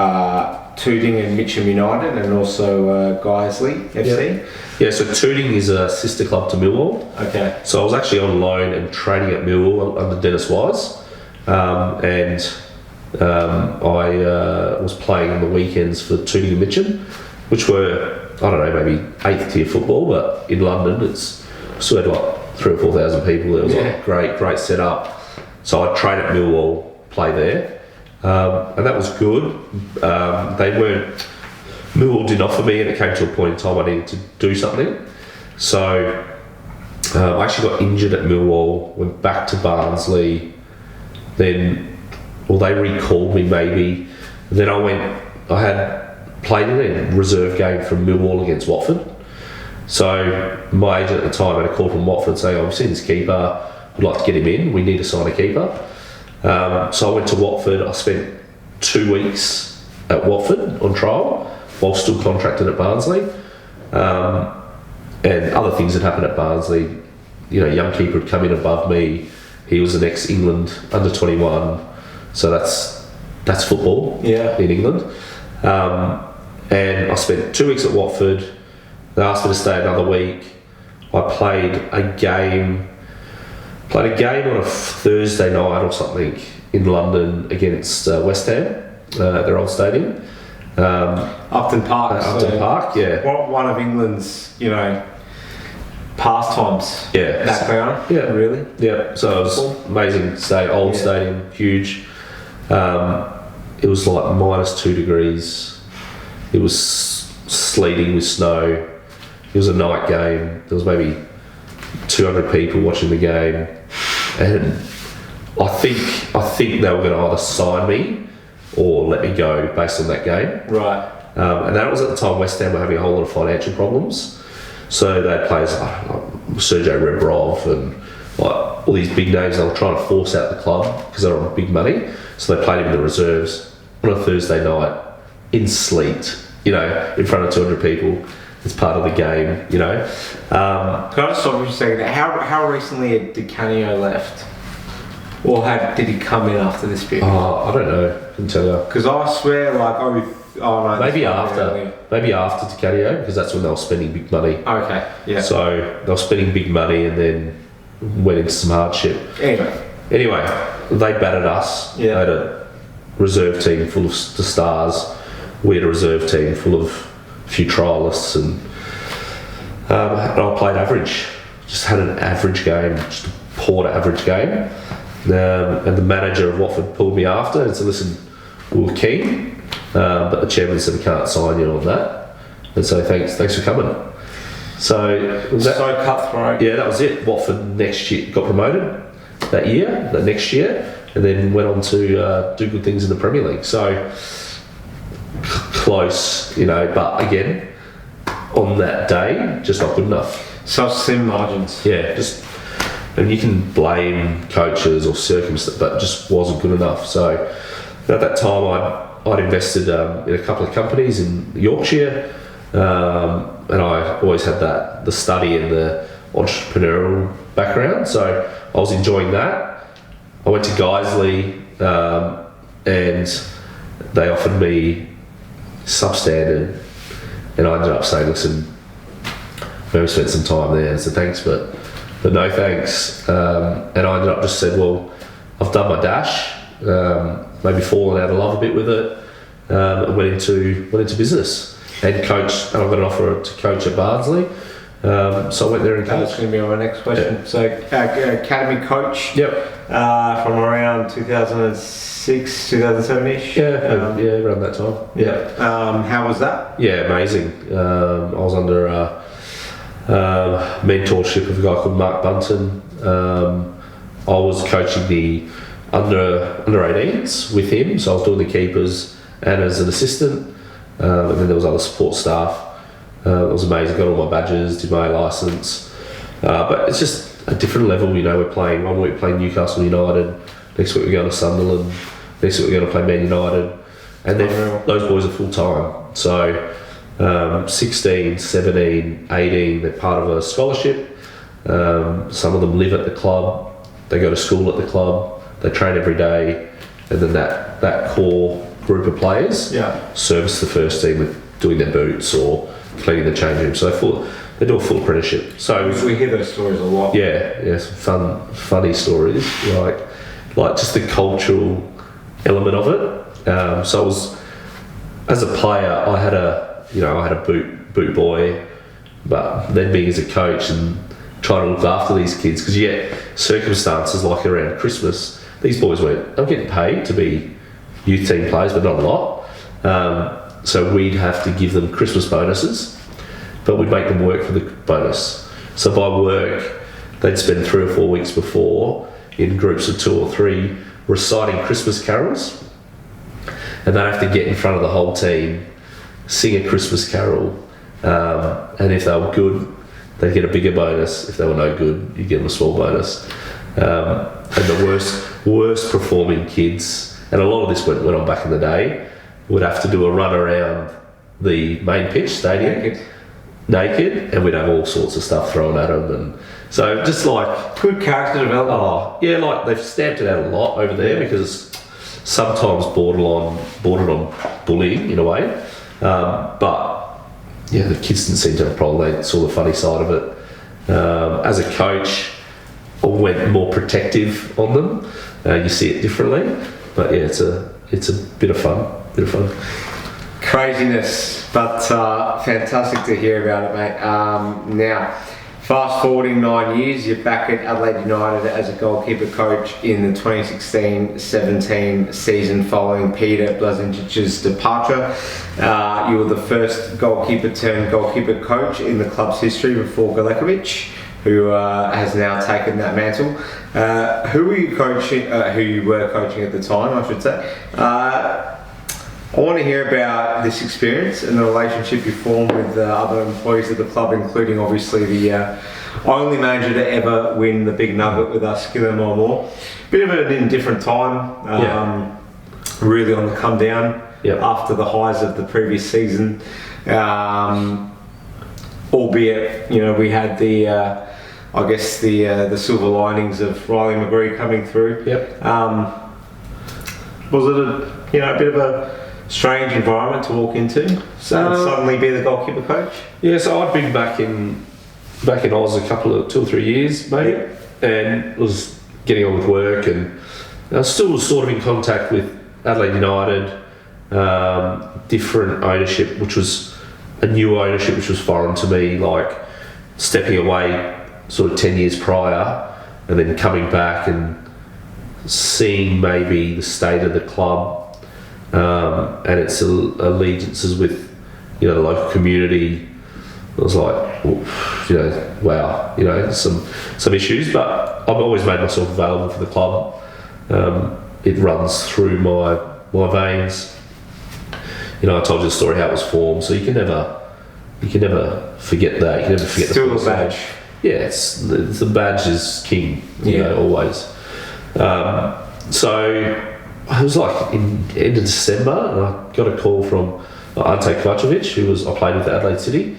Tooting and Mitcham United, and also Guiseley FC. Yeah, so Tooting is a sister club to Millwall. Okay. So I was actually on loan and training at Millwall under Dennis Wise, and I was playing on the weekends for Tooting and Mitcham, which were, I don't know, maybe 8th tier football, but in London it's sort of like 3,000 or 4,000 people. It was like great setup. So I'd train at Millwall, play there, and that was good. Millwall didn't offer me, and it came to a point in time I needed to do something. So I actually got injured at Millwall, went back to Barnsley, then, they recalled me maybe. Then I had played in a reserve game from Millwall against Watford. So my agent at the time had a call from Watford saying, "I've seen this keeper, we'd like to get him in, we need to sign a keeper." So I went to Watford. I spent 2 weeks at Watford on trial while still contracted at Barnsley. And other things had happened at Barnsley. Young keeper had come in above me. He was an ex-England under-21. So that's football in England. And I spent 2 weeks at Watford. They asked me to stay another week. I played a game on a Thursday night or something in London against West Ham, their old stadium. Upton Park. Park, yeah. One of England's, pastimes. Yeah. Background. Yeah. Really? Yeah. So it was amazing stadium, stadium, huge. It was like -2 degrees. It was sleeting with snow. It was a night game. There was maybe 200 people watching the game, and I think they were going to either sign me or let me go based on that game. Right. And that was at the time West Ham were having a whole lot of financial problems. So they had players like Sergei Rebrov and all these big names. They were trying to force out the club because they were on big money. So they played him in the reserves on a Thursday night in sleet, in front of 200 people. It's part of the game, Can I just stop you for a second? How recently did Canio left? Or did he come in after this period? I don't know. I couldn't tell you. Because I swear, no. Maybe after Ticanio, because that's when they were spending big money. Okay, yeah. So they were spending big money and then went into some hardship. Anyway, they battered us. Yeah. They had a reserve team full of the stars. We had a reserve team full of a few trialists, and I played average. Just had an average game, just a poor average game. And the manager of Watford pulled me after and said, "Listen, we were keen, but the chairman said we can't sign you on that. And so thanks for coming." So cutthroat. Yeah, that was it. Watford next year got promoted that next year, and then went on to do good things in the Premier League. So close, but again, on that day, just not good enough. Such slim margins. Yeah, and you can blame coaches or circumstances, but it just wasn't good enough. So at that time, I'd invested in a couple of companies in Yorkshire, and I always had the study and the entrepreneurial background. So I was enjoying that. I went to Guiseley, and they offered me substandard, and I ended up saying, "Listen, maybe spent some time there," and said thanks, but no thanks. And I ended up just said, "Well, I've done my dash, maybe fallen out of love a bit with it, and went into business and coach, and I got an offer to coach at Barnsley." So I went there and coached. That's going to be my next question. Yeah. So academy coach. Yep. From around 2006, 2007ish. Yeah, around that time. Yeah. How was that? Yeah, amazing. I was under mentorship of a guy called Mark Bunton. I was coaching the under 18s with him, so I was doing the keepers and as an assistant, and then there was other support staff. It was amazing. Got all my badges, did my licence, but it's just a different level. We're playing one week playing Newcastle United, next week we're going to Sunderland, next week we're going to play Man United, and then those boys are full time. So 16, 17, 18, they're part of a scholarship. Some of them live at the club, they go to school at the club, they train every day, and then that core group of players service the first team with doing their boots or cleaning the change room. So they do a full apprenticeship. So we hear those stories a lot. Yeah, some funny stories, like just the cultural element of it. So I was, as a player, I had a boot boy, but then being as a coach and trying to look after these kids, because you get circumstances like around Christmas. These boys they're getting paid to be youth team players, but not a lot. So we'd have to give them Christmas bonuses, but we'd make them work for the bonus. So by work, they'd spend 3 or 4 weeks before in groups of 2 or 3 reciting Christmas carols, and they'd have to get in front of the whole team, sing a Christmas carol, and if they were good, they'd get a bigger bonus. If they were no good, you'd give them a small bonus. And the worst performing kids, and a lot of this went on back in the day, would have to do a run around the main pitch stadium naked, and we'd have all sorts of stuff thrown at them. And so just like good character development. Oh yeah, like they've stamped it out a lot over there, because sometimes bordered on bullying in a way, but yeah, the kids didn't seem to have a problem. They saw the funny side of it. As a coach, I went more protective on them. You see it differently, but yeah, it's a bit of fun. Craziness, but fantastic to hear about it, mate. Now, fast forwarding 9 years, you're back at Adelaide United as a goalkeeper coach in the 2016-17 season following Peter Blaznic's departure. You were the first goalkeeper turned goalkeeper coach in the club's history before Galeković, who has now taken that mantle. Who were you coaching? Who you were coaching at the time, I should say. I want to hear about this experience and the relationship you formed with other employees of the club, including obviously the only manager to ever win the Big Nugget with us, Gillian Moore. Bit of an indifferent time, really on the come down after the highs of the previous season. Albeit, we had the silver linings of Riley McGree coming through. Was it a bit of a strange environment to walk into, suddenly be the goalkeeper coach? Yeah, so I'd been back in Oz a couple of 2 or 3 years, maybe, and was getting on with work, and I still was sort of in contact with Adelaide United, different ownership, which was a new ownership, which was foreign to me, like stepping away sort of 10 years prior, and then coming back and seeing maybe the state of the club, and its allegiances with the local community. I was like, wow, some issues, but I've always made myself available for the club. It runs through my veins. I told you the story how it was formed, so you can never forget that. You can never forget still the badge. Yeah, the badge is king. Always. So I was like in end of December, and I got a call from Ante Kovacevic, I played with at Adelaide City,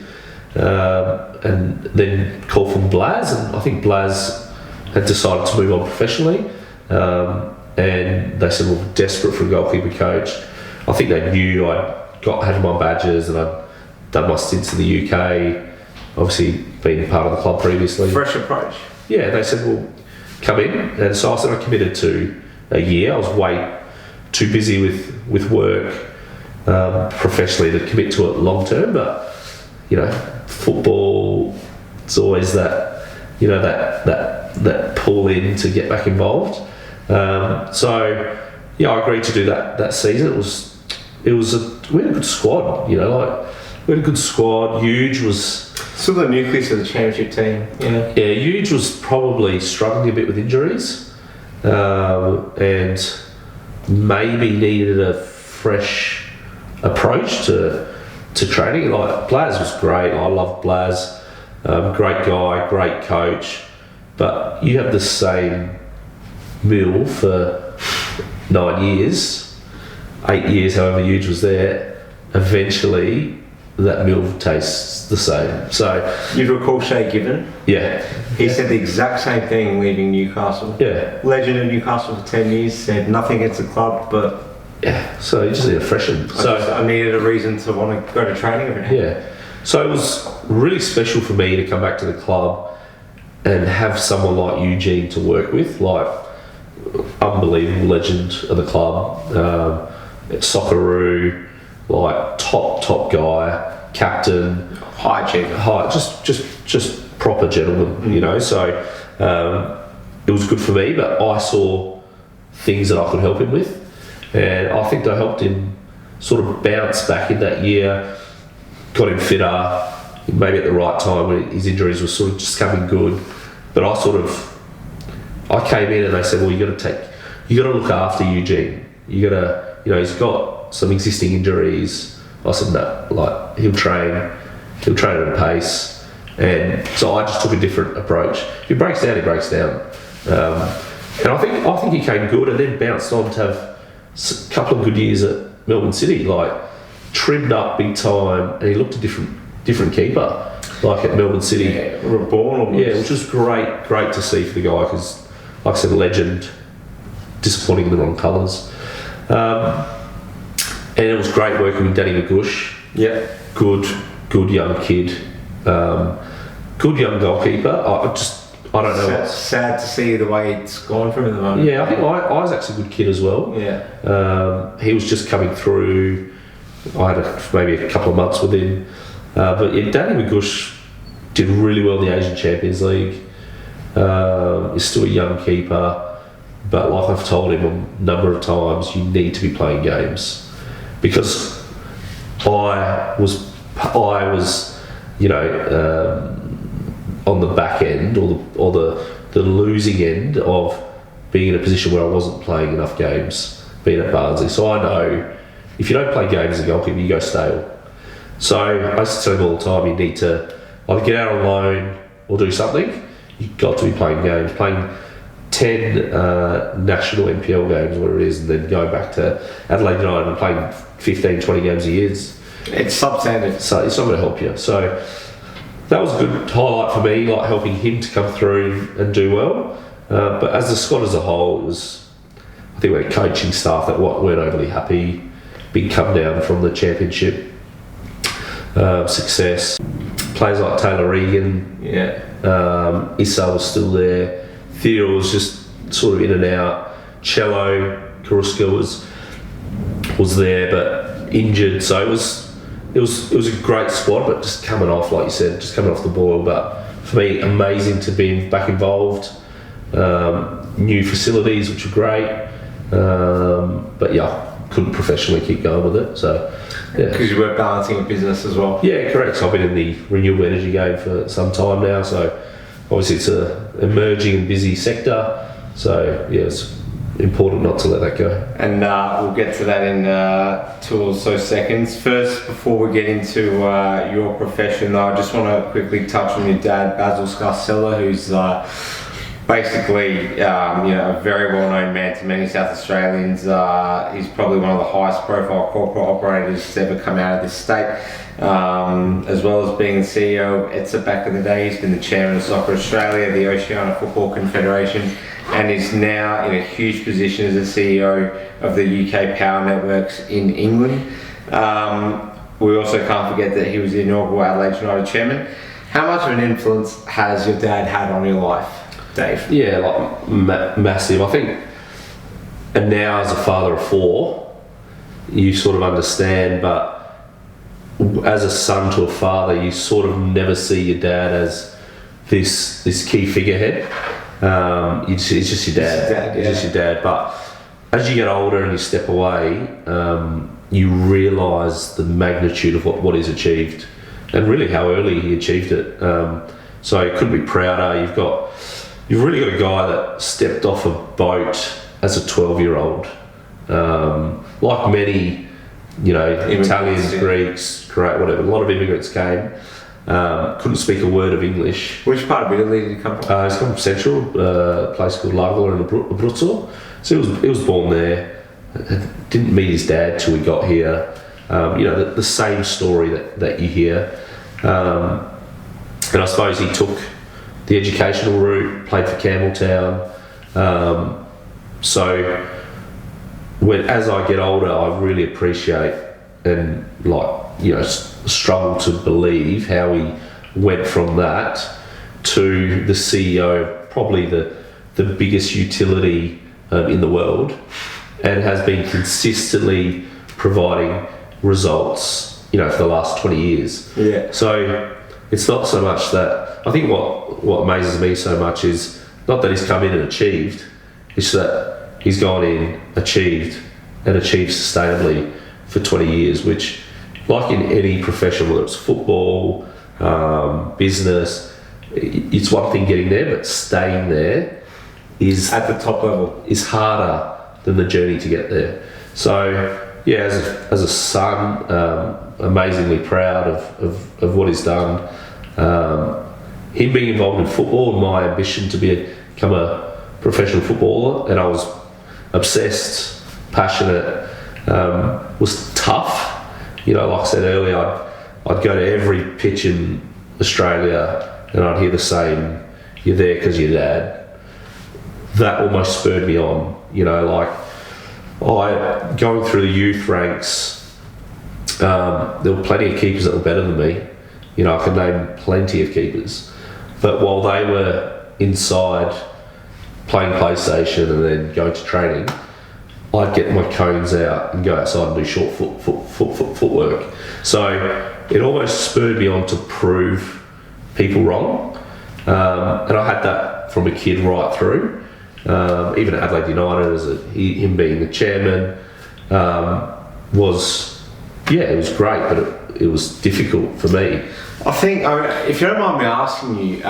and then call from Blaz, and I think Blaz had decided to move on professionally, and they said, we're desperate for a goalkeeper coach. I think they knew had my badges and I'd done my stints in the UK, obviously being part of the club previously. Fresh approach. Yeah, they said, well, come in, and so I said I committed to a year. I was way too busy with work professionally to commit to it long term, but football, it's always that that pull in to get back involved. So I agreed to do that season. We had a good squad, we had a good squad. Huge was still the nucleus of the championship team. Yeah, Huge was probably struggling a bit with injuries, and maybe needed a fresh approach to training. Like Blaz was great. I love Blaz. Great guy, great coach. But you have the same meal for 9 years, 8 years, however Huge was there. Eventually, that meal tastes the same. So you'd recall Shay Given? Yeah. He said the exact same thing leaving Newcastle. Yeah. Legend of Newcastle for 10 years, said nothing against the club, but yeah, so you just need a freshen. I needed a reason to want to go to training every day. Yeah. So it was really special for me to come back to the club and have someone like Eugene to work with, like unbelievable legend of the club, Socceroo, like top guy, captain, high achiever, just proper gentleman, you know. So it was good for me, but I saw things that I could help him with, and I think I helped him sort of bounce back in that year, got him fitter, maybe at the right time when his injuries were sort of just coming good. But I came in and they said, well, you got to look after Eugene. You got to, you know, he's got some existing injuries. I said, no, like he'll train at a pace. And so I just took a different approach. If he breaks down, he breaks down. And I think he came good, and then bounced on to have a couple of good years at Melbourne City, like trimmed up big time, and he looked a different keeper, like at Melbourne City. Yeah, reborn almost. Yeah, which was great to see for the guy, because, like I said, legend, disappointing in the wrong colours. And it was great working with Danny McGush. Yeah. Good young kid. Good young goalkeeper. I don't know. Sad to see the way it's gone from at the moment. Yeah, I think I's actually a good kid as well. Yeah. He was just coming through. I had maybe a couple of months with him. But yeah, Danny McGush did really well in the Asian Champions League. He's still a young keeper. But like I've told him a number of times, you need to be playing games. Because I was, you know, on the back end or the losing end of being in a position where I wasn't playing enough games, being at Barnsley. So I know if you don't play games as a goalkeeper, you go stale. So I used to tell him all the time, you need to either get out on loan or do something. You've got to be playing games, playing 10 national NPL games, whatever it is, and then going back to Adelaide United and playing 15, 20 games a year. It's substandard. So it's not going to help you. So that was a good highlight for me, like helping him to come through and do well. But as the squad as a whole, it was, I think we had coaching staff that weren't overly happy. Big come down from the championship success. Players like Taylor Regan, Issa was still there. Theo was just sort of in and out. Cello, Karuska was there but injured. So it was a great squad, but just coming off, like you said, just coming off the boil. But for me, amazing to be back involved. New facilities, which were great. But yeah, couldn't professionally keep going with it. So yeah, because you were balancing a business as well. Yeah, correct. So I've been in the renewable energy game for some time now. So obviously it's an emerging and busy sector. So yeah, it's important not to let that go. And we'll get to that in 2 or so seconds. First, before we get into your profession, I just want to quickly touch on your dad, Basil Scarsella, who's basically a very well-known man to many South Australians. He's probably one of the highest profile corporate operators to ever come out of this state. As well as being the CEO of ETSA back in the day, he's been the chairman of Soccer Australia, the Oceania Football Confederation, and is now in a huge position as the CEO of the UK Power Networks in England. We also can't forget that he was the inaugural Adelaide United chairman. How much of an influence has your dad had on your life, Dave? Yeah, like massive. I think, and now as a father of 4, you sort of understand, but as a son to a father, you sort of never see your dad as this key figurehead. It's just your dad. It's just your dad. But as you get older and you step away, you realise the magnitude of what he's achieved, and really how early he achieved it. So you couldn't be prouder. You've really got a guy that stepped off a boat as a 12-year-old, like many. Italians, Greeks, whatever. A lot of immigrants came. Couldn't speak a word of English. Which part of Italy did he come from? He's come from Central, a place called L'Aquila in Abruzzo. So he was born there. Didn't meet his dad till he got here. The same story that you hear. And I suppose he took the educational route, played for Campbelltown. As I get older, I really appreciate and struggle to believe how he went from that to the CEO of probably the biggest utility in the world, and has been consistently providing results, for the last 20 years. Yeah. So it's not so much that, I think what amazes me so much is not that he's come in and achieved, it's that he's gone in, achieved sustainably for 20 years, which, like in any profession, whether it's football, business, it's one thing getting there, but staying there is at the top level is harder than the journey to get there. So yeah, as a son, amazingly proud of what he's done. Him being involved in football and my ambition to become a professional footballer, and I was obsessed, passionate, was tough. You know, like I said earlier, I'd go to every pitch in Australia and I'd hear the same, "You're there because you're dad." That almost spurred me on. You know, like going through the youth ranks, there were plenty of keepers that were better than me. You know, I could name plenty of keepers. But while they were inside playing PlayStation and then going to training, I'd get my cones out and go outside and do short footwork. So it almost spurred me on to prove people wrong. And I had that from a kid right through. Even at Adelaide United, him being the chairman, it was great, but it was difficult for me. I think, if you don't mind me asking you,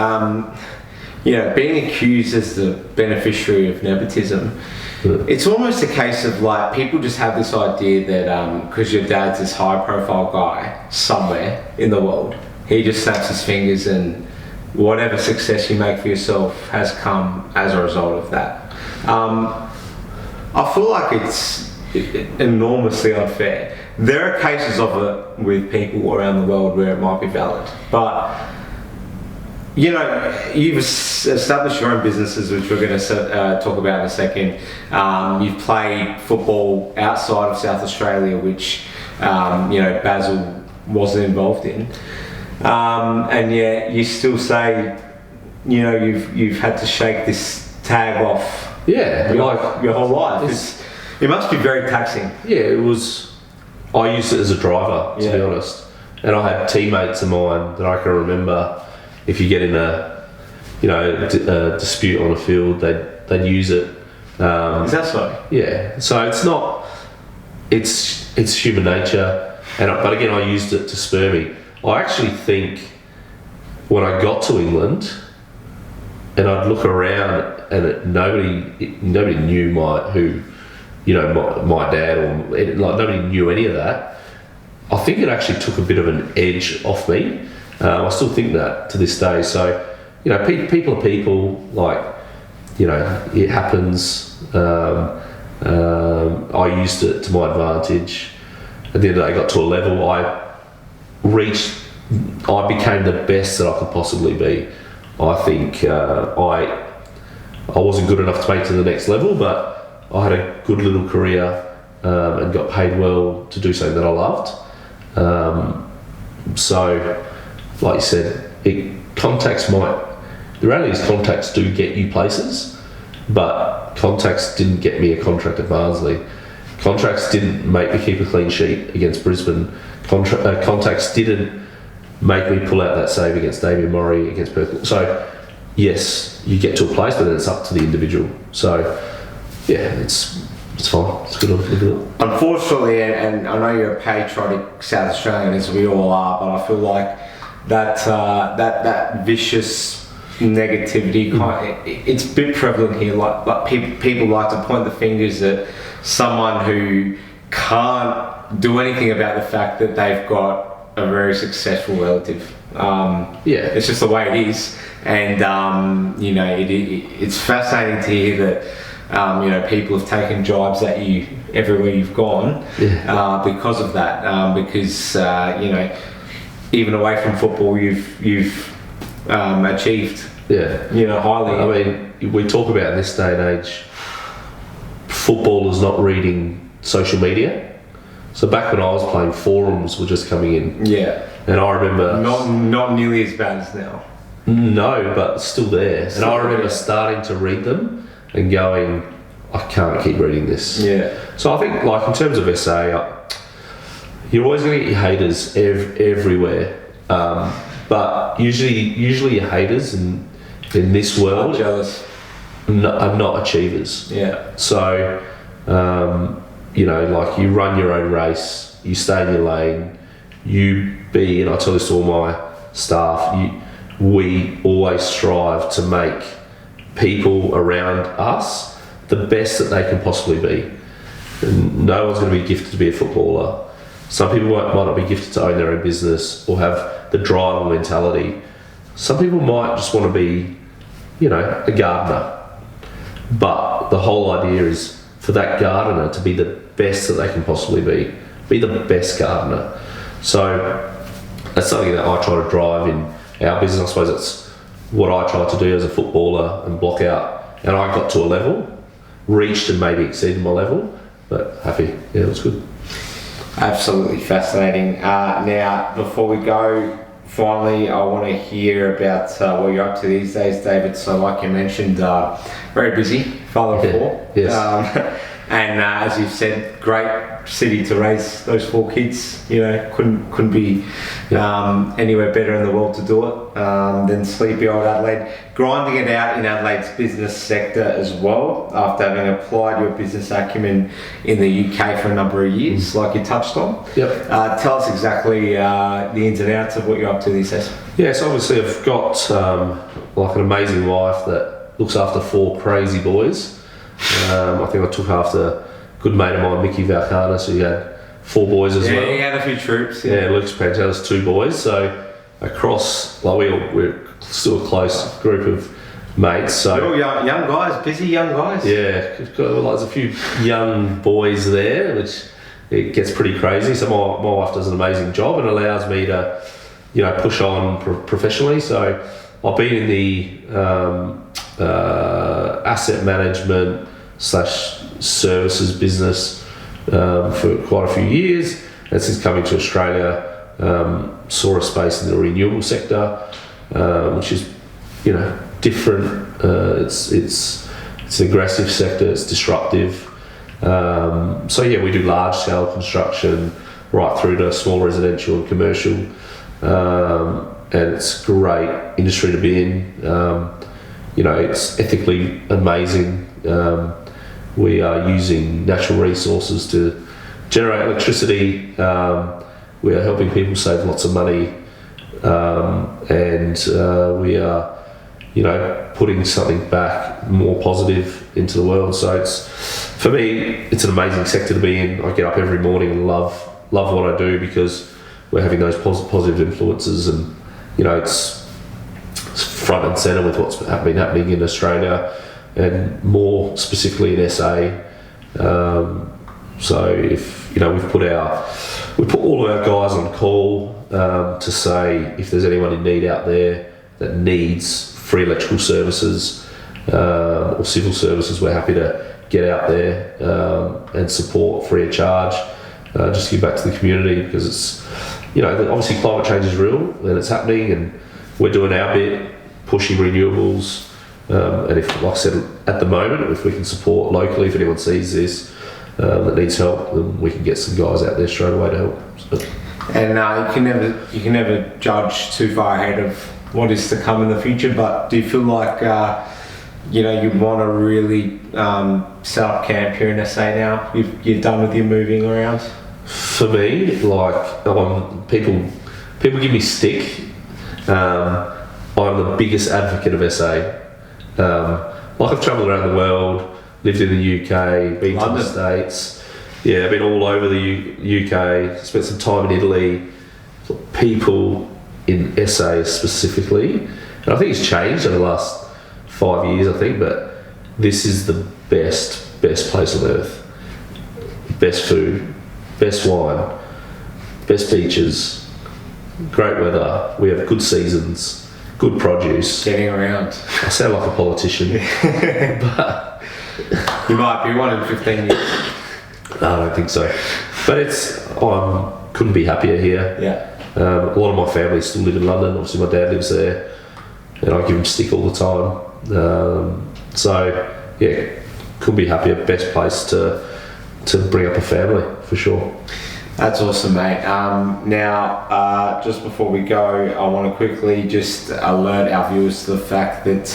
being accused as the beneficiary of nepotism, it's almost a case of like people just have this idea that because your dad's this high profile guy somewhere in the world, he just snaps his fingers and whatever success you make for yourself has come as a result of that. I feel like it's enormously unfair. There are cases of it with people around the world where it might be valid, but you know, you've established your own businesses, which we're going to talk about in a second. You've played football outside of South Australia, which Basil wasn't involved in, and yet you still say, you know, you've had to shake this tag off. Yeah, your whole life. It must be very taxing. Yeah, it was. I used it as a driver, to be honest, and I had teammates of mine that I can remember. If you get in a dispute on a field, they'd use it. Is that so? Yeah. So it's not. It's human nature, but again, I used it to spur me. I actually think when I got to England, and I'd look around, and nobody knew my dad, or like nobody knew any of that. I think it actually took a bit of an edge off me. I still think that to this day. So, you know, people are people. Like, you know, it happens. I used it to my advantage. At the end of the day, I got to a level I became the best that I could possibly be. I think I wasn't good enough to make it to the next level, but I had a good little career and got paid well to do something that I loved. So, like you said, the reality is contacts do get you places, but contacts didn't get me a contract at Barnsley. Contacts didn't make me keep a clean sheet against Brisbane. Contacts didn't make me pull out that save against David Murray against Perth Glory. So, yes, you get to a place, but then it's up to the individual. So, yeah, it's fine. It's good. Unfortunately, and I know you're a patriotic South Australian, as we all are, but I feel like that vicious negativity it's a bit prevalent here. Like people like to point the fingers at someone who can't do anything about the fact that they've got a very successful relative. It's just the way it is, and it's fascinating to hear that. People have taken jibes at you everywhere you've gone because of that. Because even away from football, you've achieved. Highly. I mean, we talk about in this day and age, footballers not reading social media. So back when I was playing, forums were just coming in. Yeah. And I remember not nearly as bad as now. No, but still there. And I remember starting to read them and going, I can't keep reading this. Yeah. So I think, like in terms of SA, you're always going to get your haters everywhere. But usually your haters in this world I'm jealous. are not achievers. Yeah. So, like you run your own race, you stay in your lane, and I tell this to all my staff, we always strive to make people around us the best that they can possibly be. And no one's going to be gifted to be a footballer. Some people might not be gifted to own their own business or have the drive or mentality. Some people might just want to be, a gardener. But the whole idea is for that gardener to be the best that they can possibly be the best gardener. So that's something that I try to drive in our business. I suppose that's what I try to do as a footballer and block out. And I got to a level, reached and maybe exceeded my level, but happy. Yeah, it was good. Absolutely fascinating. Now, before we go, finally, I want to hear about what you're up to these days, David. So, like you mentioned, very busy, father of four. Yes. And as you've said, great city to raise those 4 kids. Couldn't be anywhere better in the world to do it than sleepy old Adelaide. Grinding it out in Adelaide's business sector as well, after having applied your business acumen in the UK for a number of years, like you touched on. Yep. Tell us exactly the ins and outs of what you're up to these days. Yeah, so obviously I've got an amazing wife that looks after 4 crazy boys. I think I took after a good mate of mine, Mickey Valcana, so he had 4 boys as well. Yeah, he had a few troops. Yeah, Luke's Pantelis, 2 boys. So across, we're still a close group of mates. So you're all young guys, busy young guys. Yeah, there's a few young boys there, which it gets pretty crazy. So my wife does an amazing job and allows me to, push on professionally. So I've been in the asset management / services business for quite a few years, and since coming to Australia saw a space in the renewable sector, which is different. It's an aggressive sector, it's disruptive, so yeah, we do large scale construction right through to small residential and commercial, and it's a great industry to be in. It's ethically amazing. We are using natural resources to generate electricity. We are helping people save lots of money, and we are, putting something back more positive into the world. So for me, it's an amazing sector to be in. I get up every morning and love what I do because we're having those positive influences, and it's front and centre with what's been happening in Australia and more specifically in SA. So if we've put all of our guys on call to say if there's anyone in need out there that needs free electrical services or civil services, we're happy to get out there and support free of charge, just to give back to the community, because it's obviously climate change is real and it's happening, and we're doing our bit pushing renewables, and if, like I said, at the moment, if we can support locally, if anyone sees this that needs help, then we can get some guys out there straight away to help. So. And you can never judge too far ahead of what is to come in the future. But do you feel like you want to really set up camp here in SA now? You're done with your moving around. For me, people give me stick. I'm the biggest advocate of SA. I've travelled around the world, lived in the UK, been London. to the States. Yeah, I've been all over the UK, spent some time in Italy. People in SA specifically, and I think it's changed in the last 5 years, I think, but this is the best place on earth. Best food, best wine, best beaches, great weather. We have good seasons. Good produce. Getting around. I sound like a politician. But you might be 1 in 15 years. I don't think so. But couldn't be happier here. Yeah. A lot of my family still live in London. Obviously my dad lives there, and I give him stick all the time. So yeah, couldn't be happier. Best place to bring up a family, for sure. That's awesome, mate. Now, just before we go, I want to quickly just alert our viewers to the fact that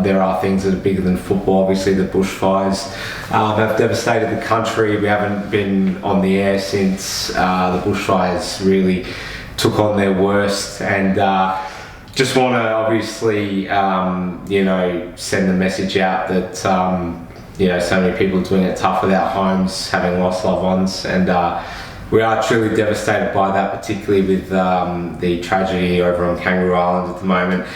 there are things that are bigger than football. Obviously, the bushfires have devastated the country. We haven't been on the air since the bushfires really took on their worst, and just want to obviously, send the message out that so many people are doing it tough without homes, having lost loved ones, and we are truly devastated by that, particularly with the tragedy over on Kangaroo Island at the moment.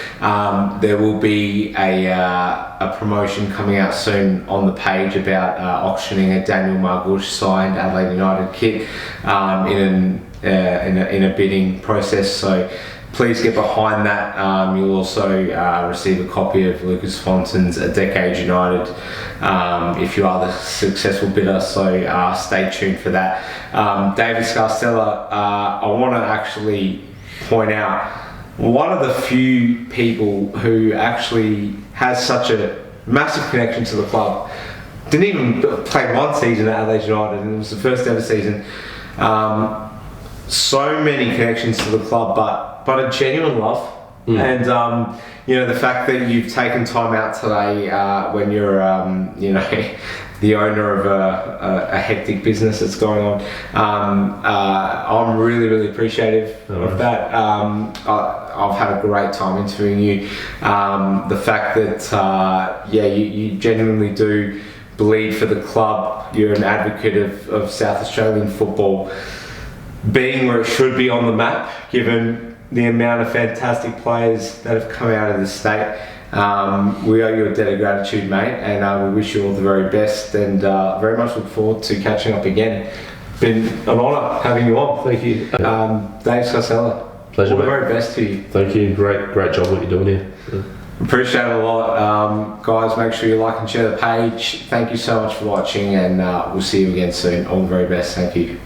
There will be a promotion coming out soon on the page about auctioning a Daniel Margush signed Adelaide United kit in a bidding process. So please get behind that. You'll also receive a copy of Lucas Fontane's A Decade United if you are the successful bidder, so stay tuned for that. David Scarsella, I want to actually point out one of the few people who actually has such a massive connection to the club. Didn't even play one season at Adelaide United, and it was the first ever season. So many connections to the club, but a genuine love. And the fact that you've taken time out today when you're the owner of a hectic business that's going on, I'm really appreciative of that. I've had a great time interviewing you. The fact that you genuinely do bleed for the club. You're an advocate of South Australian football being where it should be on the map, given the amount of fantastic players that have come out of the state. We owe you a debt of gratitude, mate, and we wish you all the very best, and very much look forward to catching up again. Been an honour having you on. Thank you. Dave Scarsella. Pleasure, all the mate. very best to you. Thank you. Great job what you're doing here. Appreciate it a lot. Guys, make sure you like and share the page. Thank you so much for watching, and we'll see you again soon. All the very best. Thank you.